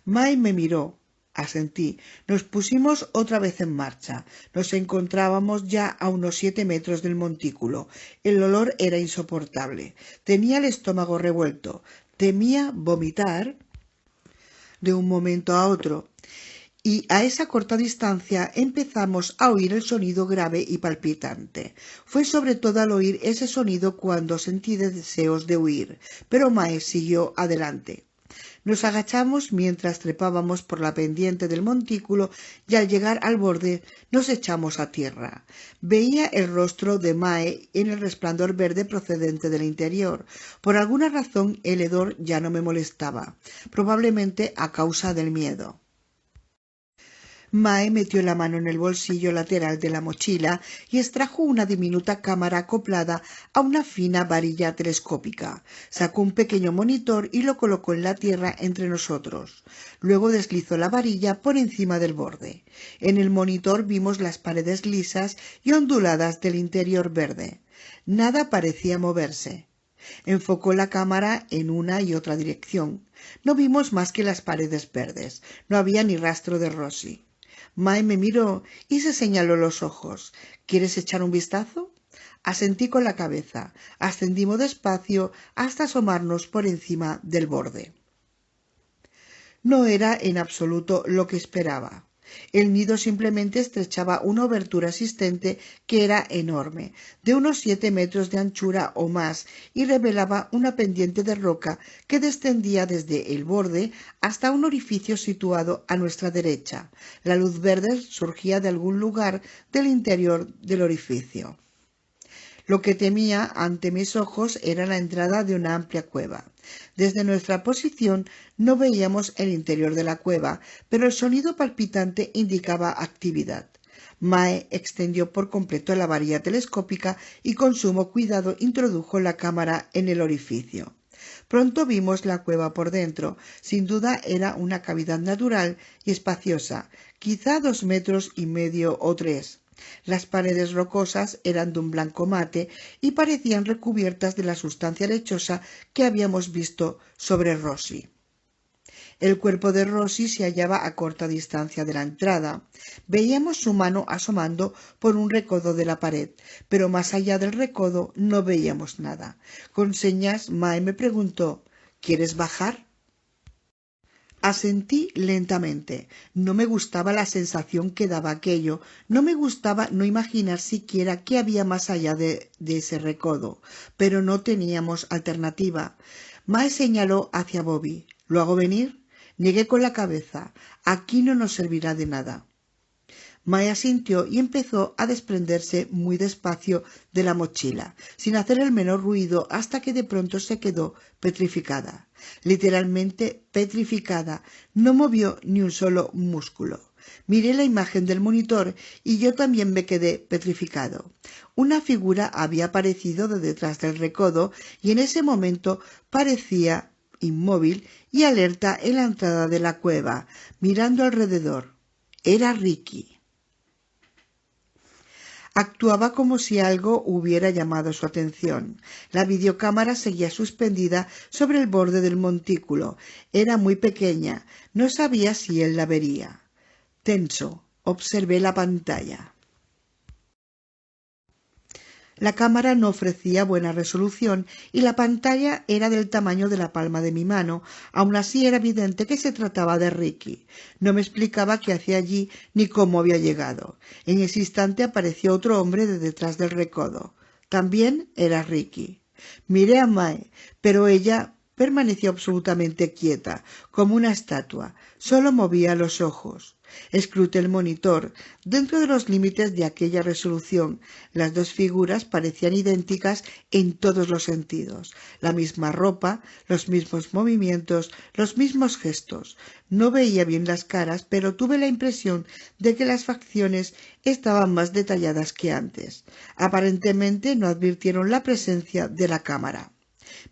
Mae me miró. Asentí. Nos pusimos otra vez en marcha. Nos encontrábamos ya a unos 7 metros del montículo. El olor era insoportable. Tenía el estómago revuelto. Temía vomitar de un momento a otro. Y a esa corta distancia empezamos a oír el sonido grave y palpitante. Fue sobre todo al oír ese sonido cuando sentí deseos de huir, pero Mae siguió adelante. Nos agachamos mientras trepábamos por la pendiente del montículo y al llegar al borde nos echamos a tierra. Veía el rostro de Mae en el resplandor verde procedente del interior. Por alguna razón el hedor ya no me molestaba, probablemente a causa del miedo. Mae metió la mano en el bolsillo lateral de la mochila y extrajo una diminuta cámara acoplada a una fina varilla telescópica. Sacó un pequeño monitor y lo colocó en la tierra entre nosotros. Luego deslizó la varilla por encima del borde. En el monitor vimos las paredes lisas y onduladas del interior verde. Nada parecía moverse. Enfocó la cámara en una y otra dirección. No vimos más que las paredes verdes. No había ni rastro de Rosie. Mae me miró y se señaló los ojos. «¿Quieres echar un vistazo?». Asentí con la cabeza. Ascendimos despacio hasta asomarnos por encima del borde. No era en absoluto lo que esperaba. El nido simplemente estrechaba una abertura existente que era enorme, de unos 7 metros de anchura o más, y revelaba una pendiente de roca que descendía desde el borde hasta un orificio situado a nuestra derecha. La luz verde surgía de algún lugar del interior del orificio. Lo que temía ante mis ojos era la entrada de una amplia cueva. Desde nuestra posición no veíamos el interior de la cueva, pero el sonido palpitante indicaba actividad. Mae extendió por completo la varilla telescópica y con sumo cuidado introdujo la cámara en el orificio. Pronto vimos la cueva por dentro. Sin duda era una cavidad natural y espaciosa, quizá 2,5 metros o 3. Las paredes rocosas eran de un blanco mate y parecían recubiertas de la sustancia lechosa que habíamos visto sobre Rossi. El cuerpo de Rossi se hallaba a corta distancia de la entrada. Veíamos su mano asomando por un recodo de la pared, pero más allá del recodo no veíamos nada. Con señas, Mae me preguntó: ¿quieres bajar? Asentí lentamente. No me gustaba la sensación que daba aquello. No me gustaba no imaginar siquiera qué había más allá de ese recodo. Pero no teníamos alternativa. Mae señaló hacia Bobby. ¿Lo hago venir? Negué con la cabeza. Aquí no nos servirá de nada. Mae asintió y empezó a desprenderse muy despacio de la mochila, sin hacer el menor ruido, hasta que de pronto se quedó petrificada. Literalmente petrificada. No movió ni un solo músculo. Miré la imagen del monitor y yo también me quedé petrificado. Una figura había aparecido de detrás del recodo y en ese momento parecía inmóvil y alerta en la entrada de la cueva, mirando alrededor. Era Ricky. Actuaba como si algo hubiera llamado su atención. La videocámara seguía suspendida sobre el borde del montículo. Era muy pequeña. No sabía si él la vería. Tenso, observé la pantalla. La cámara no ofrecía buena resolución y la pantalla era del tamaño de la palma de mi mano. Aun así era evidente que se trataba de Ricky. No me explicaba qué hacía allí ni cómo había llegado. En ese instante apareció otro hombre de detrás del recodo. También era Ricky. Miré a Mae, pero ella permaneció absolutamente quieta, como una estatua. Solo movía los ojos. Escruté el monitor. Dentro de los límites de aquella resolución, las dos figuras parecían idénticas en todos los sentidos. La misma ropa, los mismos movimientos, los mismos gestos. No veía bien las caras, pero tuve la impresión de que las facciones estaban más detalladas que antes. Aparentemente no advirtieron la presencia de la cámara.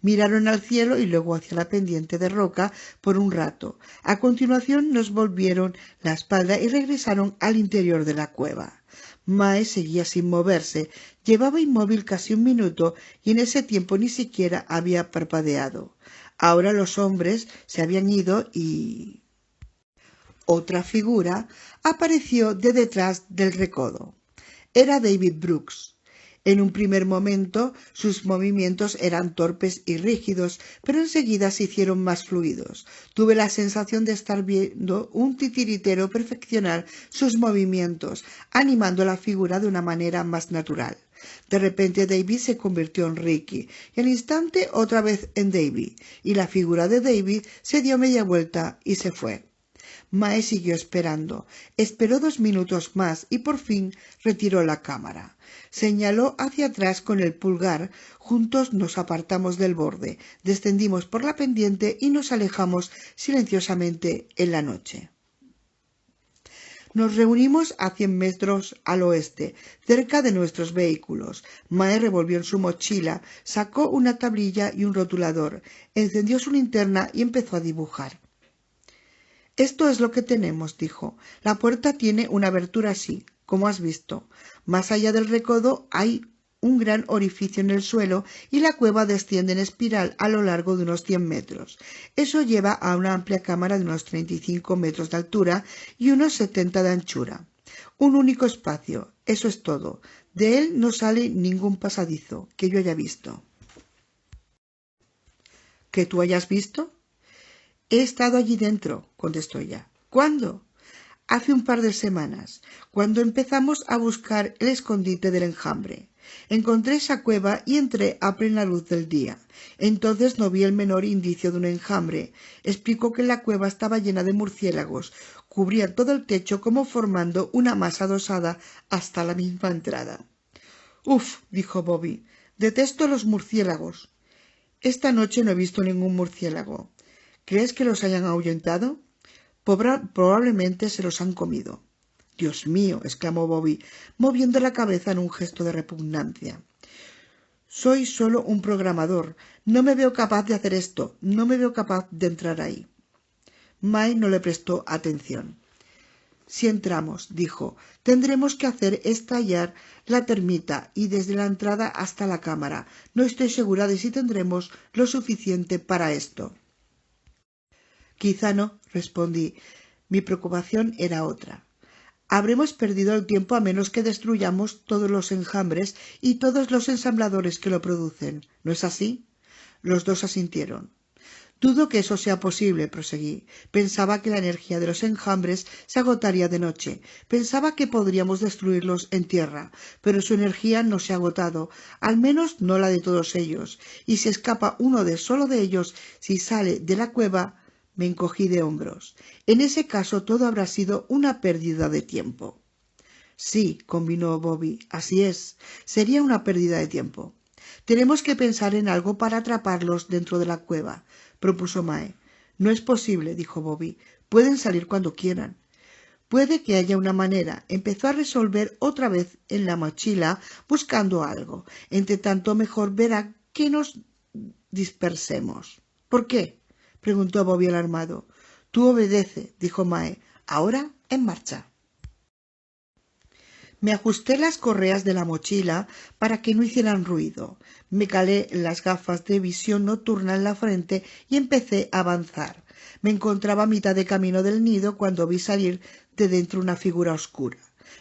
Miraron al cielo y luego hacia la pendiente de roca por un rato. A continuación nos volvieron la espalda y regresaron al interior de la cueva. Mae seguía sin moverse. Llevaba inmóvil casi un minuto y en ese tiempo ni siquiera había parpadeado. Ahora los hombres se habían ido y otra figura apareció de detrás del recodo. Era David Brooks. En un primer momento sus movimientos eran torpes y rígidos, pero enseguida se hicieron más fluidos. Tuve la sensación de estar viendo un titiritero perfeccionar sus movimientos, animando la figura de una manera más natural. De repente David se convirtió en Ricky, y al instante otra vez en David, y la figura de David se dio media vuelta y se fue. Mae siguió esperando. Esperó 2 minutos más y por fin retiró la cámara. Señaló hacia atrás con el pulgar. Juntos nos apartamos del borde, descendimos por la pendiente y nos alejamos silenciosamente en la noche. Nos reunimos a 100 metros al oeste, cerca de nuestros vehículos. Mae revolvió en su mochila, sacó una tablilla y un rotulador, encendió su linterna y empezó a dibujar. «Esto es lo que tenemos», dijo. «La puerta tiene una abertura así, como has visto. Más allá del recodo hay un gran orificio en el suelo y la cueva desciende en espiral a lo largo de unos 100 metros. Eso lleva a una amplia cámara de unos 35 metros de altura y unos 70 de anchura. Un único espacio, eso es todo. De él no sale ningún pasadizo que yo haya visto». «¿Que tú hayas visto?» «He estado allí dentro», contestó ella. «¿Cuándo?» hace un par de semanas, cuando empezamos a buscar el escondite del enjambre. Encontré esa cueva y entré a plena luz del día. Entonces no vi el menor indicio de un enjambre. Explicó que la cueva estaba llena de murciélagos, cubrían todo el techo como formando una masa adosada hasta la misma entrada. «Uf», dijo Bobby, «detesto los murciélagos. Esta noche no he visto ningún murciélago. ¿Crees que los hayan ahuyentado?» Probablemente se los han comido. «Dios mío», exclamó Bobby, moviendo la cabeza en un gesto de repugnancia. «Soy solo un programador. No me veo capaz de hacer esto. No me veo capaz de entrar ahí». Mae no le prestó atención. «Si entramos», dijo, «tendremos que hacer estallar la termita y desde la entrada hasta la cámara. No estoy segura de si tendremos lo suficiente para esto». «Quizá no», respondí. Mi preocupación era otra. Habremos perdido el tiempo a menos que destruyamos todos los enjambres y todos los ensambladores que lo producen. ¿No es así? Los dos asintieron. «Dudo que eso sea posible», proseguí. «Pensaba que la energía de los enjambres se agotaría de noche. Pensaba que podríamos destruirlos en tierra, pero su energía no se ha agotado, al menos no la de todos ellos. Y si escapa uno solo de ellos, si sale de la cueva...» Me encogí de hombros. «En ese caso todo habrá sido una pérdida de tiempo». «Sí», convino Bobby, «así es. Sería una pérdida de tiempo. Tenemos que pensar en algo para atraparlos dentro de la cueva», propuso Mae. «No es posible», dijo Bobby. «Pueden salir cuando quieran». «Puede que haya una manera». Empezó a resolver otra vez en la mochila buscando algo. «Entre tanto, mejor verá que nos dispersemos». «¿Por qué?», preguntó Bobby alarmado. «Tú obedece», dijo Mae. «Ahora, en marcha». Me ajusté las correas de la mochila para que no hicieran ruido. Me calé las gafas de visión nocturna en la frente y empecé a avanzar. Me encontraba a mitad de camino del nido cuando vi salir de dentro una figura oscura.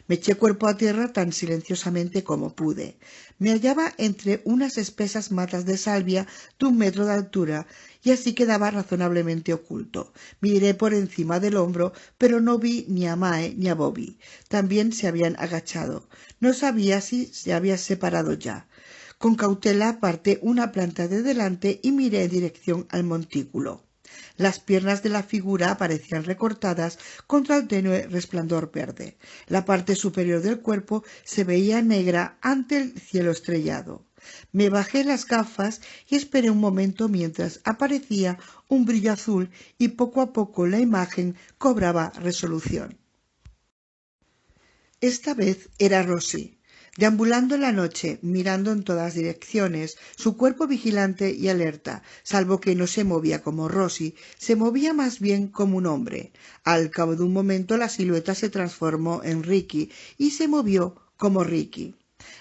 Me eché cuerpo a tierra tan silenciosamente como pude. Me hallaba entre unas espesas matas de salvia de 1 metro de altura y así quedaba razonablemente oculto. Miré por encima del hombro, pero no vi ni a Mae ni a Bobby. También se habían agachado. No sabía si se había separado ya. Con cautela aparté una planta de delante y miré en dirección al montículo. Las piernas de la figura aparecían recortadas contra el tenue resplandor verde. La parte superior del cuerpo se veía negra ante el cielo estrellado. Me bajé las gafas y esperé un momento mientras aparecía un brillo azul y poco a poco la imagen cobraba resolución. Esta vez era Rosie. Deambulando en la noche, mirando en todas direcciones, su cuerpo vigilante y alerta, salvo que no se movía como Rosie, se movía más bien como un hombre. Al cabo de un momento la silueta se transformó en Ricky y se movió como Ricky.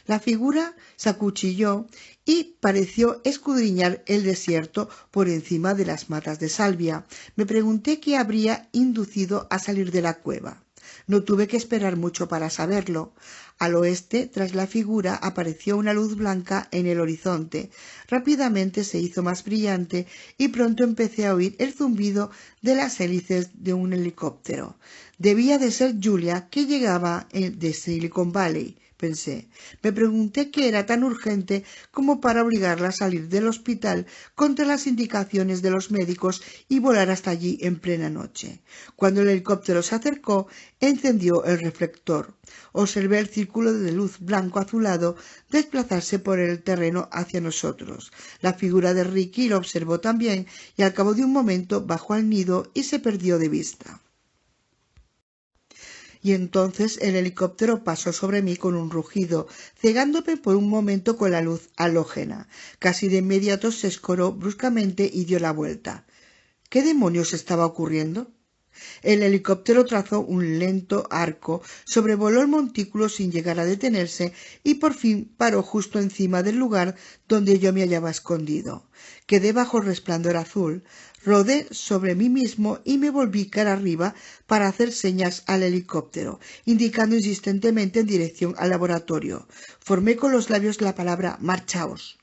La figura se acuchilló y pareció escudriñar el desierto por encima de las matas de salvia. Me pregunté qué habría inducido a salir de la cueva. No tuve que esperar mucho para saberlo. Al oeste, tras la figura, apareció una luz blanca en el horizonte. Rápidamente se hizo más brillante y pronto empecé a oír el zumbido de las hélices de un helicóptero. Debía de ser Julia, que llegaba de Silicon Valley, pensé. Me pregunté qué era tan urgente como para obligarla a salir del hospital contra las indicaciones de los médicos y volar hasta allí en plena noche. Cuando el helicóptero se acercó, encendió el reflector. Observé el círculo de luz blanco-azulado desplazarse por el terreno hacia nosotros. La figura de Ricky lo observó también y al cabo de un momento bajó al nido y se perdió de vista. Y entonces el helicóptero pasó sobre mí con un rugido, cegándome por un momento con la luz halógena. Casi de inmediato se escoró bruscamente y dio la vuelta. ¿Qué demonios estaba ocurriendo? El helicóptero trazó un lento arco, sobrevoló el montículo sin llegar a detenerse y por fin paró justo encima del lugar donde yo me hallaba escondido. Quedé bajo el resplandor azul, rodé sobre mí mismo y me volví cara arriba para hacer señas al helicóptero, indicando insistentemente en dirección al laboratorio. Formé con los labios la palabra «marchaos».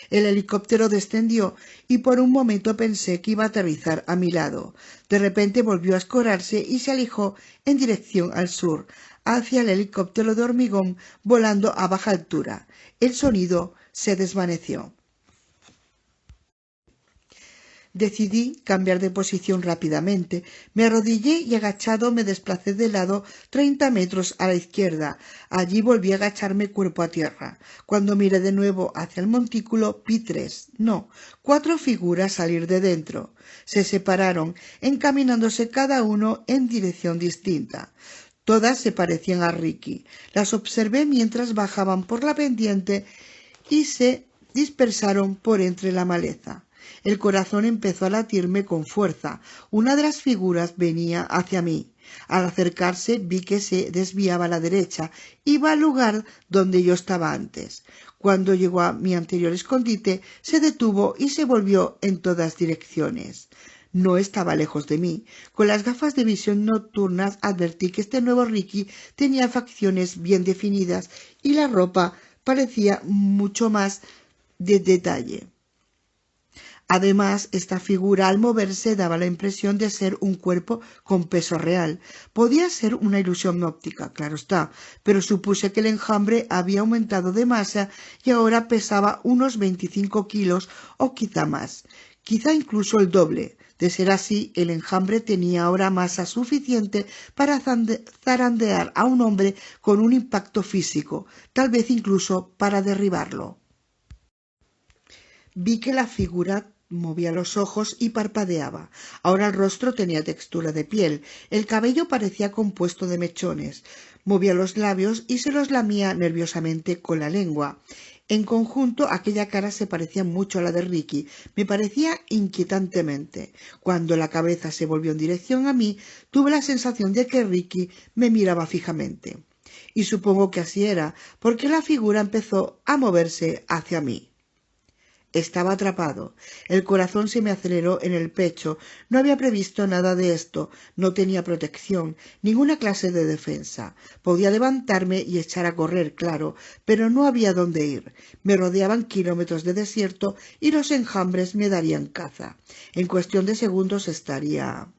El helicóptero descendió y por un momento pensé que iba a aterrizar a mi lado. De repente volvió a escorarse y se alejó en dirección al sur, hacia el helicóptero de hormigón volando a baja altura. El sonido se desvaneció. Decidí cambiar de posición rápidamente. Me arrodillé y agachado me desplacé de lado 30 metros a la izquierda. Allí volví a agacharme cuerpo a tierra. Cuando miré de nuevo hacia el montículo vi 4 figuras salir de dentro. Se separaron, encaminándose cada uno en dirección distinta. Todas se parecían a Ricky. Las observé mientras bajaban por la pendiente y se dispersaron por entre la maleza. El corazón empezó a latirme con fuerza. Una de las figuras venía hacia mí. Al acercarse vi que se desviaba a la derecha. Iba al lugar donde yo estaba antes. Cuando llegó a mi anterior escondite, se detuvo y se volvió en todas direcciones. No estaba lejos de mí. Con las gafas de visión nocturnas advertí que este nuevo Ricky tenía facciones bien definidas y la ropa parecía mucho más de detalle. Además, esta figura al moverse daba la impresión de ser un cuerpo con peso real. Podía ser una ilusión óptica, claro está, pero supuse que el enjambre había aumentado de masa y ahora pesaba unos 25 kilos o quizá más, quizá incluso el doble. De ser así, el enjambre tenía ahora masa suficiente para zarandear a un hombre con un impacto físico, tal vez incluso para derribarlo. Vi que la figura movía los ojos y parpadeaba. Ahora el rostro tenía textura de piel. El cabello parecía compuesto de mechones. Movía los labios y se los lamía nerviosamente con la lengua. En conjunto, aquella cara se parecía mucho a la de Ricky. Me parecía inquietantemente. Cuando la cabeza se volvió en dirección a mí, tuve la sensación de que Ricky me miraba fijamente. Y supongo que así era, porque la figura empezó a moverse hacia mí. Estaba atrapado. El corazón se me aceleró en el pecho. No había previsto nada de esto. No tenía protección, ninguna clase de defensa. Podía levantarme y echar a correr, claro, pero no había dónde ir. Me rodeaban kilómetros de desierto y los enjambres me darían caza. En cuestión de segundos estaría...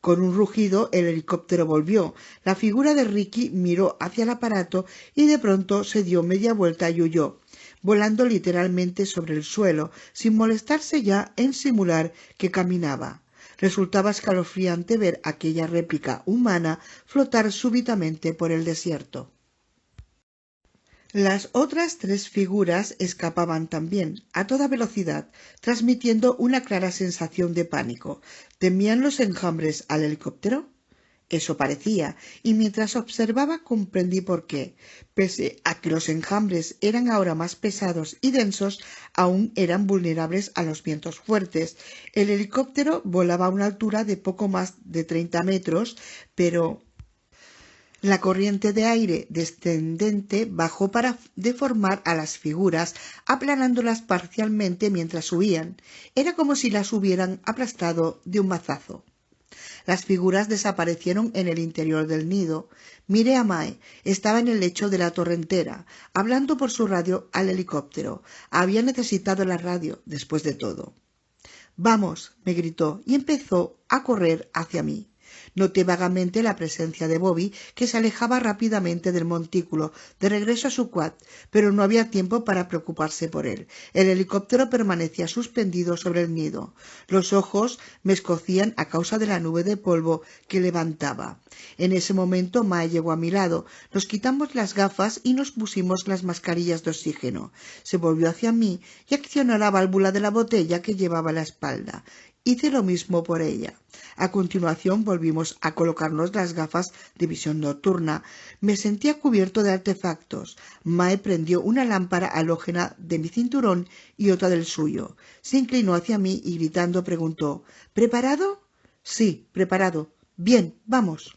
Con un rugido el helicóptero volvió. La figura de Ricky miró hacia el aparato y de pronto se dio media vuelta y huyó, volando literalmente sobre el suelo, sin molestarse ya en simular que caminaba. Resultaba escalofriante ver aquella réplica humana flotar súbitamente por el desierto. Las otras 3 figuras escapaban también, a toda velocidad, transmitiendo una clara sensación de pánico. ¿Temían los enjambres al helicóptero? Eso parecía, y mientras observaba comprendí por qué. Pese a que los enjambres eran ahora más pesados y densos, aún eran vulnerables a los vientos fuertes. El helicóptero volaba a una altura de poco más de 30 metros, pero la corriente de aire descendente bajó para deformar a las figuras, aplanándolas parcialmente mientras subían. Era como si las hubieran aplastado de un mazazo. Las figuras desaparecieron en el interior del nido. Miré a Mae. Estaba en el lecho de la torrentera, hablando por su radio al helicóptero. Había necesitado la radio, después de todo. «Vamos», me gritó, y empezó a correr hacia mí. Noté vagamente la presencia de Bobby, que se alejaba rápidamente del montículo, de regreso a su quad, pero no había tiempo para preocuparse por él. El helicóptero permanecía suspendido sobre el nido. Los ojos me escocían a causa de la nube de polvo que levantaba. En ese momento Mae llegó a mi lado. Nos quitamos las gafas y nos pusimos las mascarillas de oxígeno. Se volvió hacia mí y accionó la válvula de la botella que llevaba a la espalda. Hice lo mismo por ella. A continuación volvimos a colocarnos las gafas de visión nocturna. Me sentía cubierto de artefactos. Mae prendió una lámpara halógena de mi cinturón y otra del suyo. Se inclinó hacia mí y gritando preguntó: «¿Preparado?» «Sí, preparado». «Bien, vamos».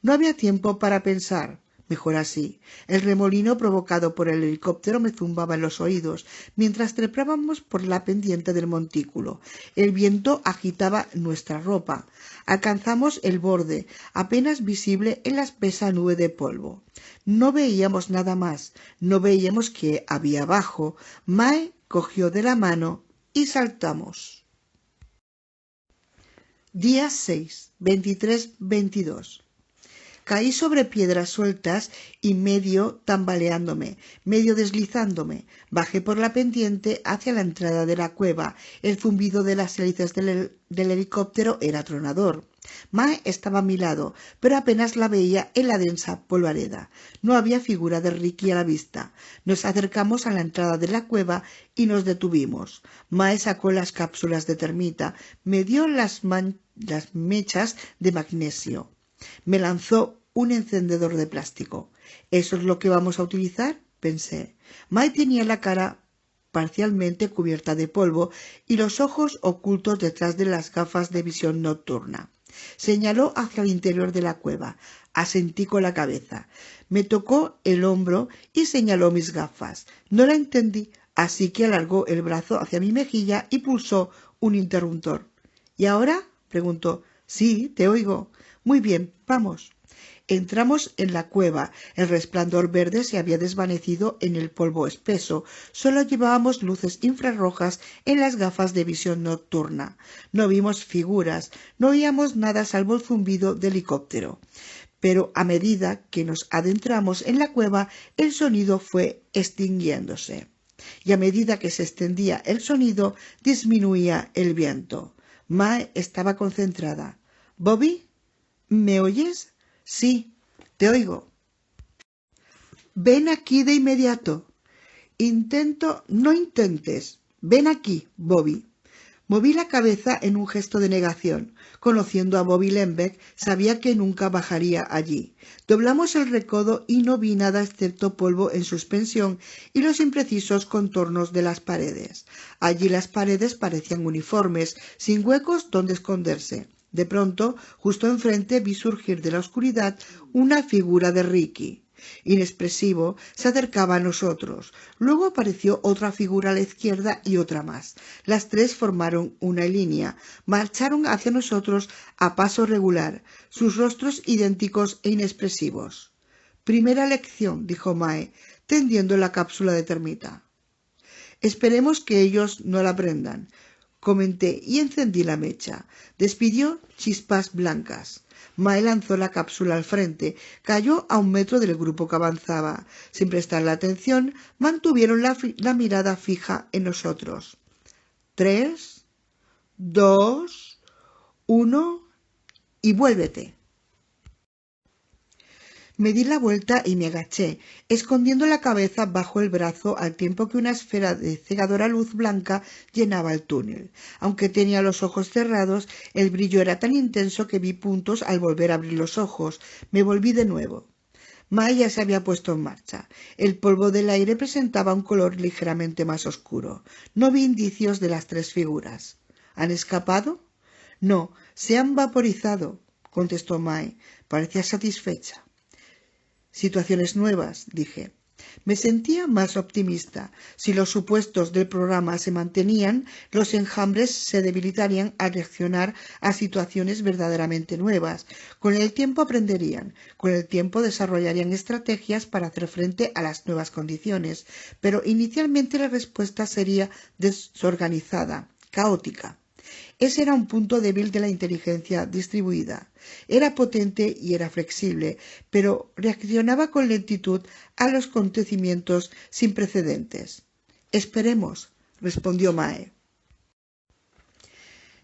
No había tiempo para pensar. Mejor así. El remolino provocado por el helicóptero me zumbaba en los oídos, mientras trepábamos por la pendiente del montículo. El viento agitaba nuestra ropa. Alcanzamos el borde, apenas visible en la espesa nube de polvo. No veíamos nada más. No veíamos qué había abajo. Mae cogió de la mano y saltamos. Día 6, 23-22. Caí sobre piedras sueltas y medio tambaleándome, medio deslizándome. Bajé por la pendiente hacia la entrada de la cueva. El zumbido de las hélices del helicóptero era atronador. Mae estaba a mi lado, pero apenas la veía en la densa polvareda. No había figura de Ricky a la vista. Nos acercamos a la entrada de la cueva y nos detuvimos. Mae sacó las cápsulas de termita, me dio las mechas de magnesio. Me lanzó un encendedor de plástico. ¿Eso es lo que vamos a utilizar?, pensé. Mae tenía la cara parcialmente cubierta de polvo y los ojos ocultos detrás de las gafas de visión nocturna. Señaló hacia el interior de la cueva. Asentí con la cabeza. Me tocó el hombro y señaló mis gafas. No la entendí, así que alargó el brazo hacia mi mejilla y pulsó un interruptor. ¿Y ahora?, preguntó. Sí, te oigo. Muy bien, vamos. Entramos en la cueva. El resplandor verde se había desvanecido en el polvo espeso. Solo llevábamos luces infrarrojas en las gafas de visión nocturna. No vimos figuras, no oíamos nada salvo el zumbido del helicóptero. Pero a medida que nos adentramos en la cueva, el sonido fue extinguiéndose. Y a medida que se extendía el sonido, disminuía el viento. Mae estaba concentrada. «¿Bobby? ¿Me oyes?» «Sí, te oigo». «Ven aquí de inmediato». «No intentes. Ven aquí, Bobby». Moví la cabeza en un gesto de negación. Conociendo a Bobby Lembeck, sabía que nunca bajaría allí. Doblamos el recodo y no vi nada excepto polvo en suspensión y los imprecisos contornos de las paredes. Allí las paredes parecían uniformes, sin huecos donde esconderse. De pronto, justo enfrente, vi surgir de la oscuridad una figura de Ricky. Inexpresivo, se acercaba a nosotros. Luego apareció otra figura a la izquierda y otra más. Las tres formaron una línea. Marcharon hacia nosotros a paso regular, sus rostros idénticos e inexpresivos. «Primera lección», dijo Mae, tendiendo la cápsula de termita. «Esperemos que ellos no la prendan», comenté y encendí la mecha. Despidió chispas blancas. Mae lanzó la cápsula al frente. Cayó a 1 metro del grupo que avanzaba. Sin prestarle atención, mantuvieron la mirada fija en nosotros. 3, 2, 1 y vuélvete. Me di la vuelta y me agaché, escondiendo la cabeza bajo el brazo al tiempo que una esfera de cegadora luz blanca llenaba el túnel. Aunque tenía los ojos cerrados, el brillo era tan intenso que vi puntos al volver a abrir los ojos. Me volví de nuevo. Mae ya se había puesto en marcha. El polvo del aire presentaba un color ligeramente más oscuro. No vi indicios de las tres figuras. ¿Han escapado? No, se han vaporizado, contestó Mae. Parecía satisfecha. Situaciones nuevas, dije. Me sentía más optimista. Si los supuestos del programa se mantenían, los enjambres se debilitarían al reaccionar a situaciones verdaderamente nuevas. Con el tiempo aprenderían, con el tiempo desarrollarían estrategias para hacer frente a las nuevas condiciones, pero inicialmente la respuesta sería desorganizada, caótica. Ese era un punto débil de la inteligencia distribuida. Era potente y era flexible, pero reaccionaba con lentitud a los acontecimientos sin precedentes. «Esperemos», respondió Mae.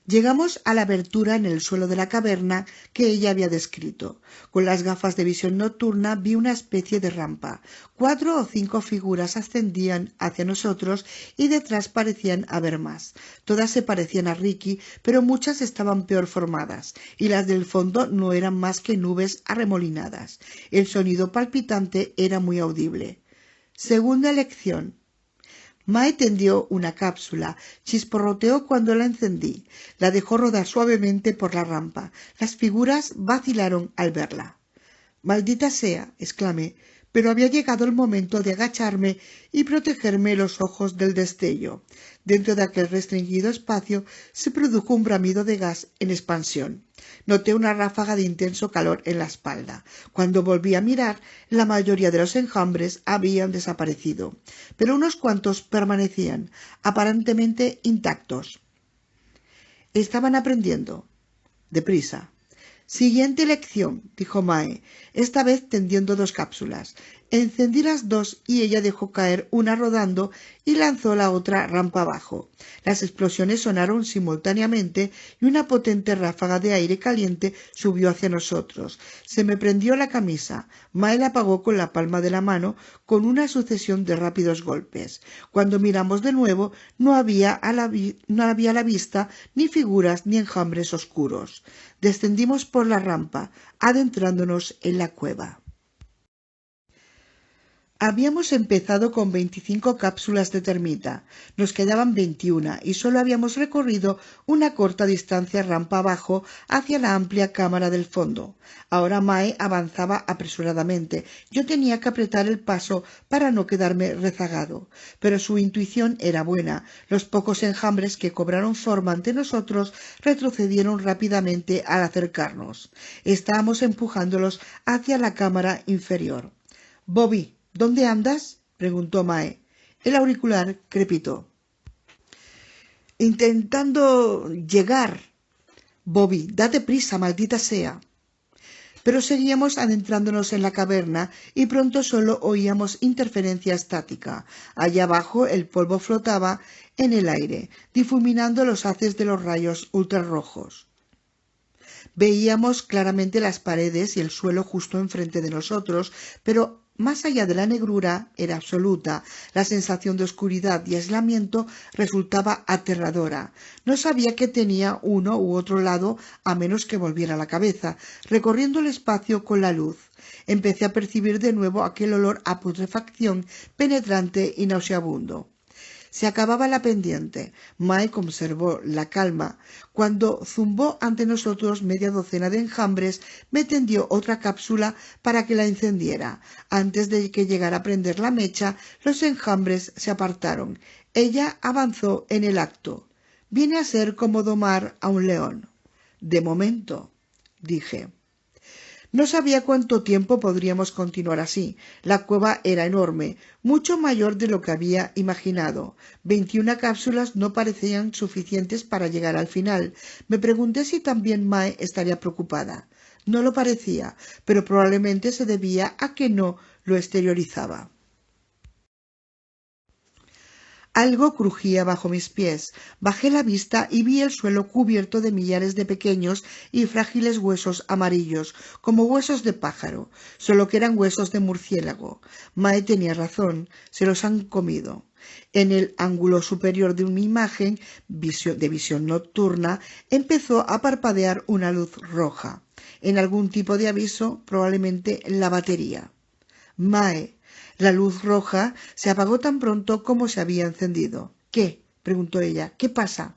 Llegamos a la abertura en el suelo de la caverna que ella había descrito. Con las gafas de visión nocturna vi una especie de rampa. 4 o 5 figuras ascendían hacia nosotros y detrás parecían haber más. Todas se parecían a Ricky, pero muchas estaban peor formadas, y las del fondo no eran más que nubes arremolinadas. El sonido palpitante era muy audible. Segunda lección. Mae tendió una cápsula, chisporroteó cuando la encendí. La dejó rodar suavemente por la rampa. Las figuras vacilaron al verla. «Maldita sea», exclamé, pero había llegado el momento de agacharme y protegerme los ojos del destello. Dentro de aquel restringido espacio se produjo un bramido de gas en expansión. Noté una ráfaga de intenso calor en la espalda. Cuando volví a mirar, la mayoría de los enjambres habían desaparecido, pero unos cuantos permanecían, aparentemente intactos. Estaban aprendiendo. Deprisa. Siguiente lección, dijo Mae, esta vez tendiendo dos cápsulas. Encendí las dos y ella dejó caer una rodando y lanzó la otra rampa abajo. Las explosiones sonaron simultáneamente y una potente ráfaga de aire caliente subió hacia nosotros. Se me prendió la camisa. Mae la apagó con la palma de la mano con una sucesión de rápidos golpes. Cuando miramos de nuevo no había a la vista ni figuras ni enjambres oscuros. Descendimos por la rampa, adentrándonos en la cueva. Habíamos empezado con 25 cápsulas de termita, nos quedaban 21 y solo habíamos recorrido una corta distancia rampa abajo hacia la amplia cámara del fondo. Ahora Mae avanzaba apresuradamente. Yo tenía que apretar el paso para no quedarme rezagado, pero su intuición era buena. Los pocos enjambres que cobraron forma ante nosotros retrocedieron rápidamente al acercarnos. Estábamos empujándolos hacia la cámara inferior. «Bobby, ¿dónde andas?», preguntó Mae. El auricular crepitó. «Intentando llegar». «Bobby, date prisa, maldita sea». Pero seguíamos adentrándonos en la caverna y pronto solo oíamos interferencia estática. Allá abajo el polvo flotaba en el aire, difuminando los haces de los rayos ultrarrojos. Veíamos claramente las paredes y el suelo justo enfrente de nosotros, pero más allá de la negrura era absoluta. La sensación de oscuridad y aislamiento resultaba aterradora. No sabía qué tenía uno u otro lado a menos que volviera la cabeza, recorriendo el espacio con la luz. Empecé a percibir de nuevo aquel olor a putrefacción penetrante y nauseabundo. Se acababa la pendiente. Mae conservó la calma. Cuando zumbó ante nosotros media docena de enjambres, me tendió otra cápsula para que la encendiera. Antes de que llegara a prender la mecha, los enjambres se apartaron. Ella avanzó en el acto. Viene a ser como domar a un león. «De momento», dije. No sabía cuánto tiempo podríamos continuar así. La cueva era enorme, mucho mayor de lo que había imaginado. 21 cápsulas no parecían suficientes para llegar al final. Me pregunté si también Mae estaría preocupada. No lo parecía, pero probablemente se debía a que no lo exteriorizaba. Algo crujía bajo mis pies. Bajé la vista y vi el suelo cubierto de millares de pequeños y frágiles huesos amarillos, como huesos de pájaro, solo que eran huesos de murciélago. Mae tenía razón, se los han comido. En el ángulo superior de una imagen de visión nocturna empezó a parpadear una luz roja. En algún tipo de aviso, probablemente la batería. «Mae». La luz roja se apagó tan pronto como se había encendido. «¿Qué?», preguntó ella. «¿Qué pasa?».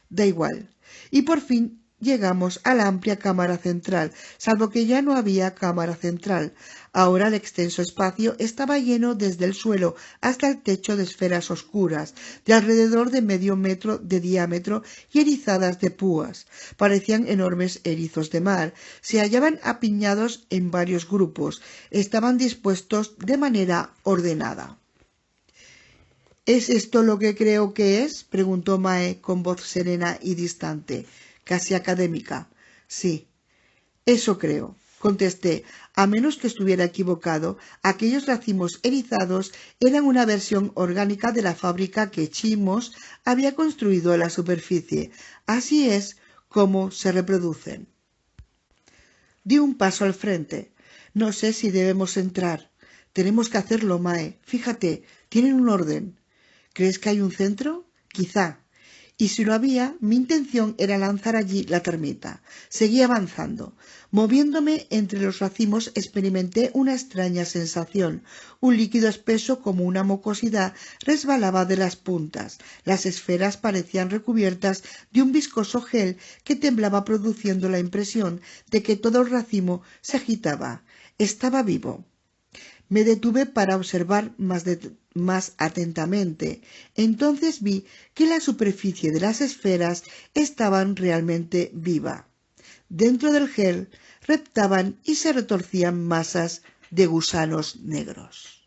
«Da igual». Y por fin llegamos a la amplia cámara central, salvo que ya no había cámara central. Ahora el extenso espacio estaba lleno desde el suelo hasta el techo de esferas oscuras, de alrededor de medio metro de diámetro y erizadas de púas. Parecían enormes erizos de mar. Se hallaban apiñados en varios grupos. Estaban dispuestos de manera ordenada. «¿Es esto lo que creo que es?», preguntó Mae con voz serena y distante, casi académica. «Sí, eso creo», contesté. A menos que estuviera equivocado, aquellos racimos erizados eran una versión orgánica de la fábrica que Chimos había construido en la superficie. Así es como se reproducen. Di un paso al frente. «No sé si debemos entrar». «Tenemos que hacerlo, Mae. Fíjate, tienen un orden». «¿Crees que hay un centro?». «Quizá». Y si lo había, mi intención era lanzar allí la termita. Seguí avanzando. Moviéndome entre los racimos experimenté una extraña sensación. Un líquido espeso como una mucosidad resbalaba de las puntas. Las esferas parecían recubiertas de un viscoso gel que temblaba, produciendo la impresión de que todo el racimo se agitaba. Estaba vivo. Me detuve para observar más atentamente. Entonces vi que la superficie de las esferas estaban realmente viva. Dentro del gel reptaban y se retorcían masas de gusanos negros.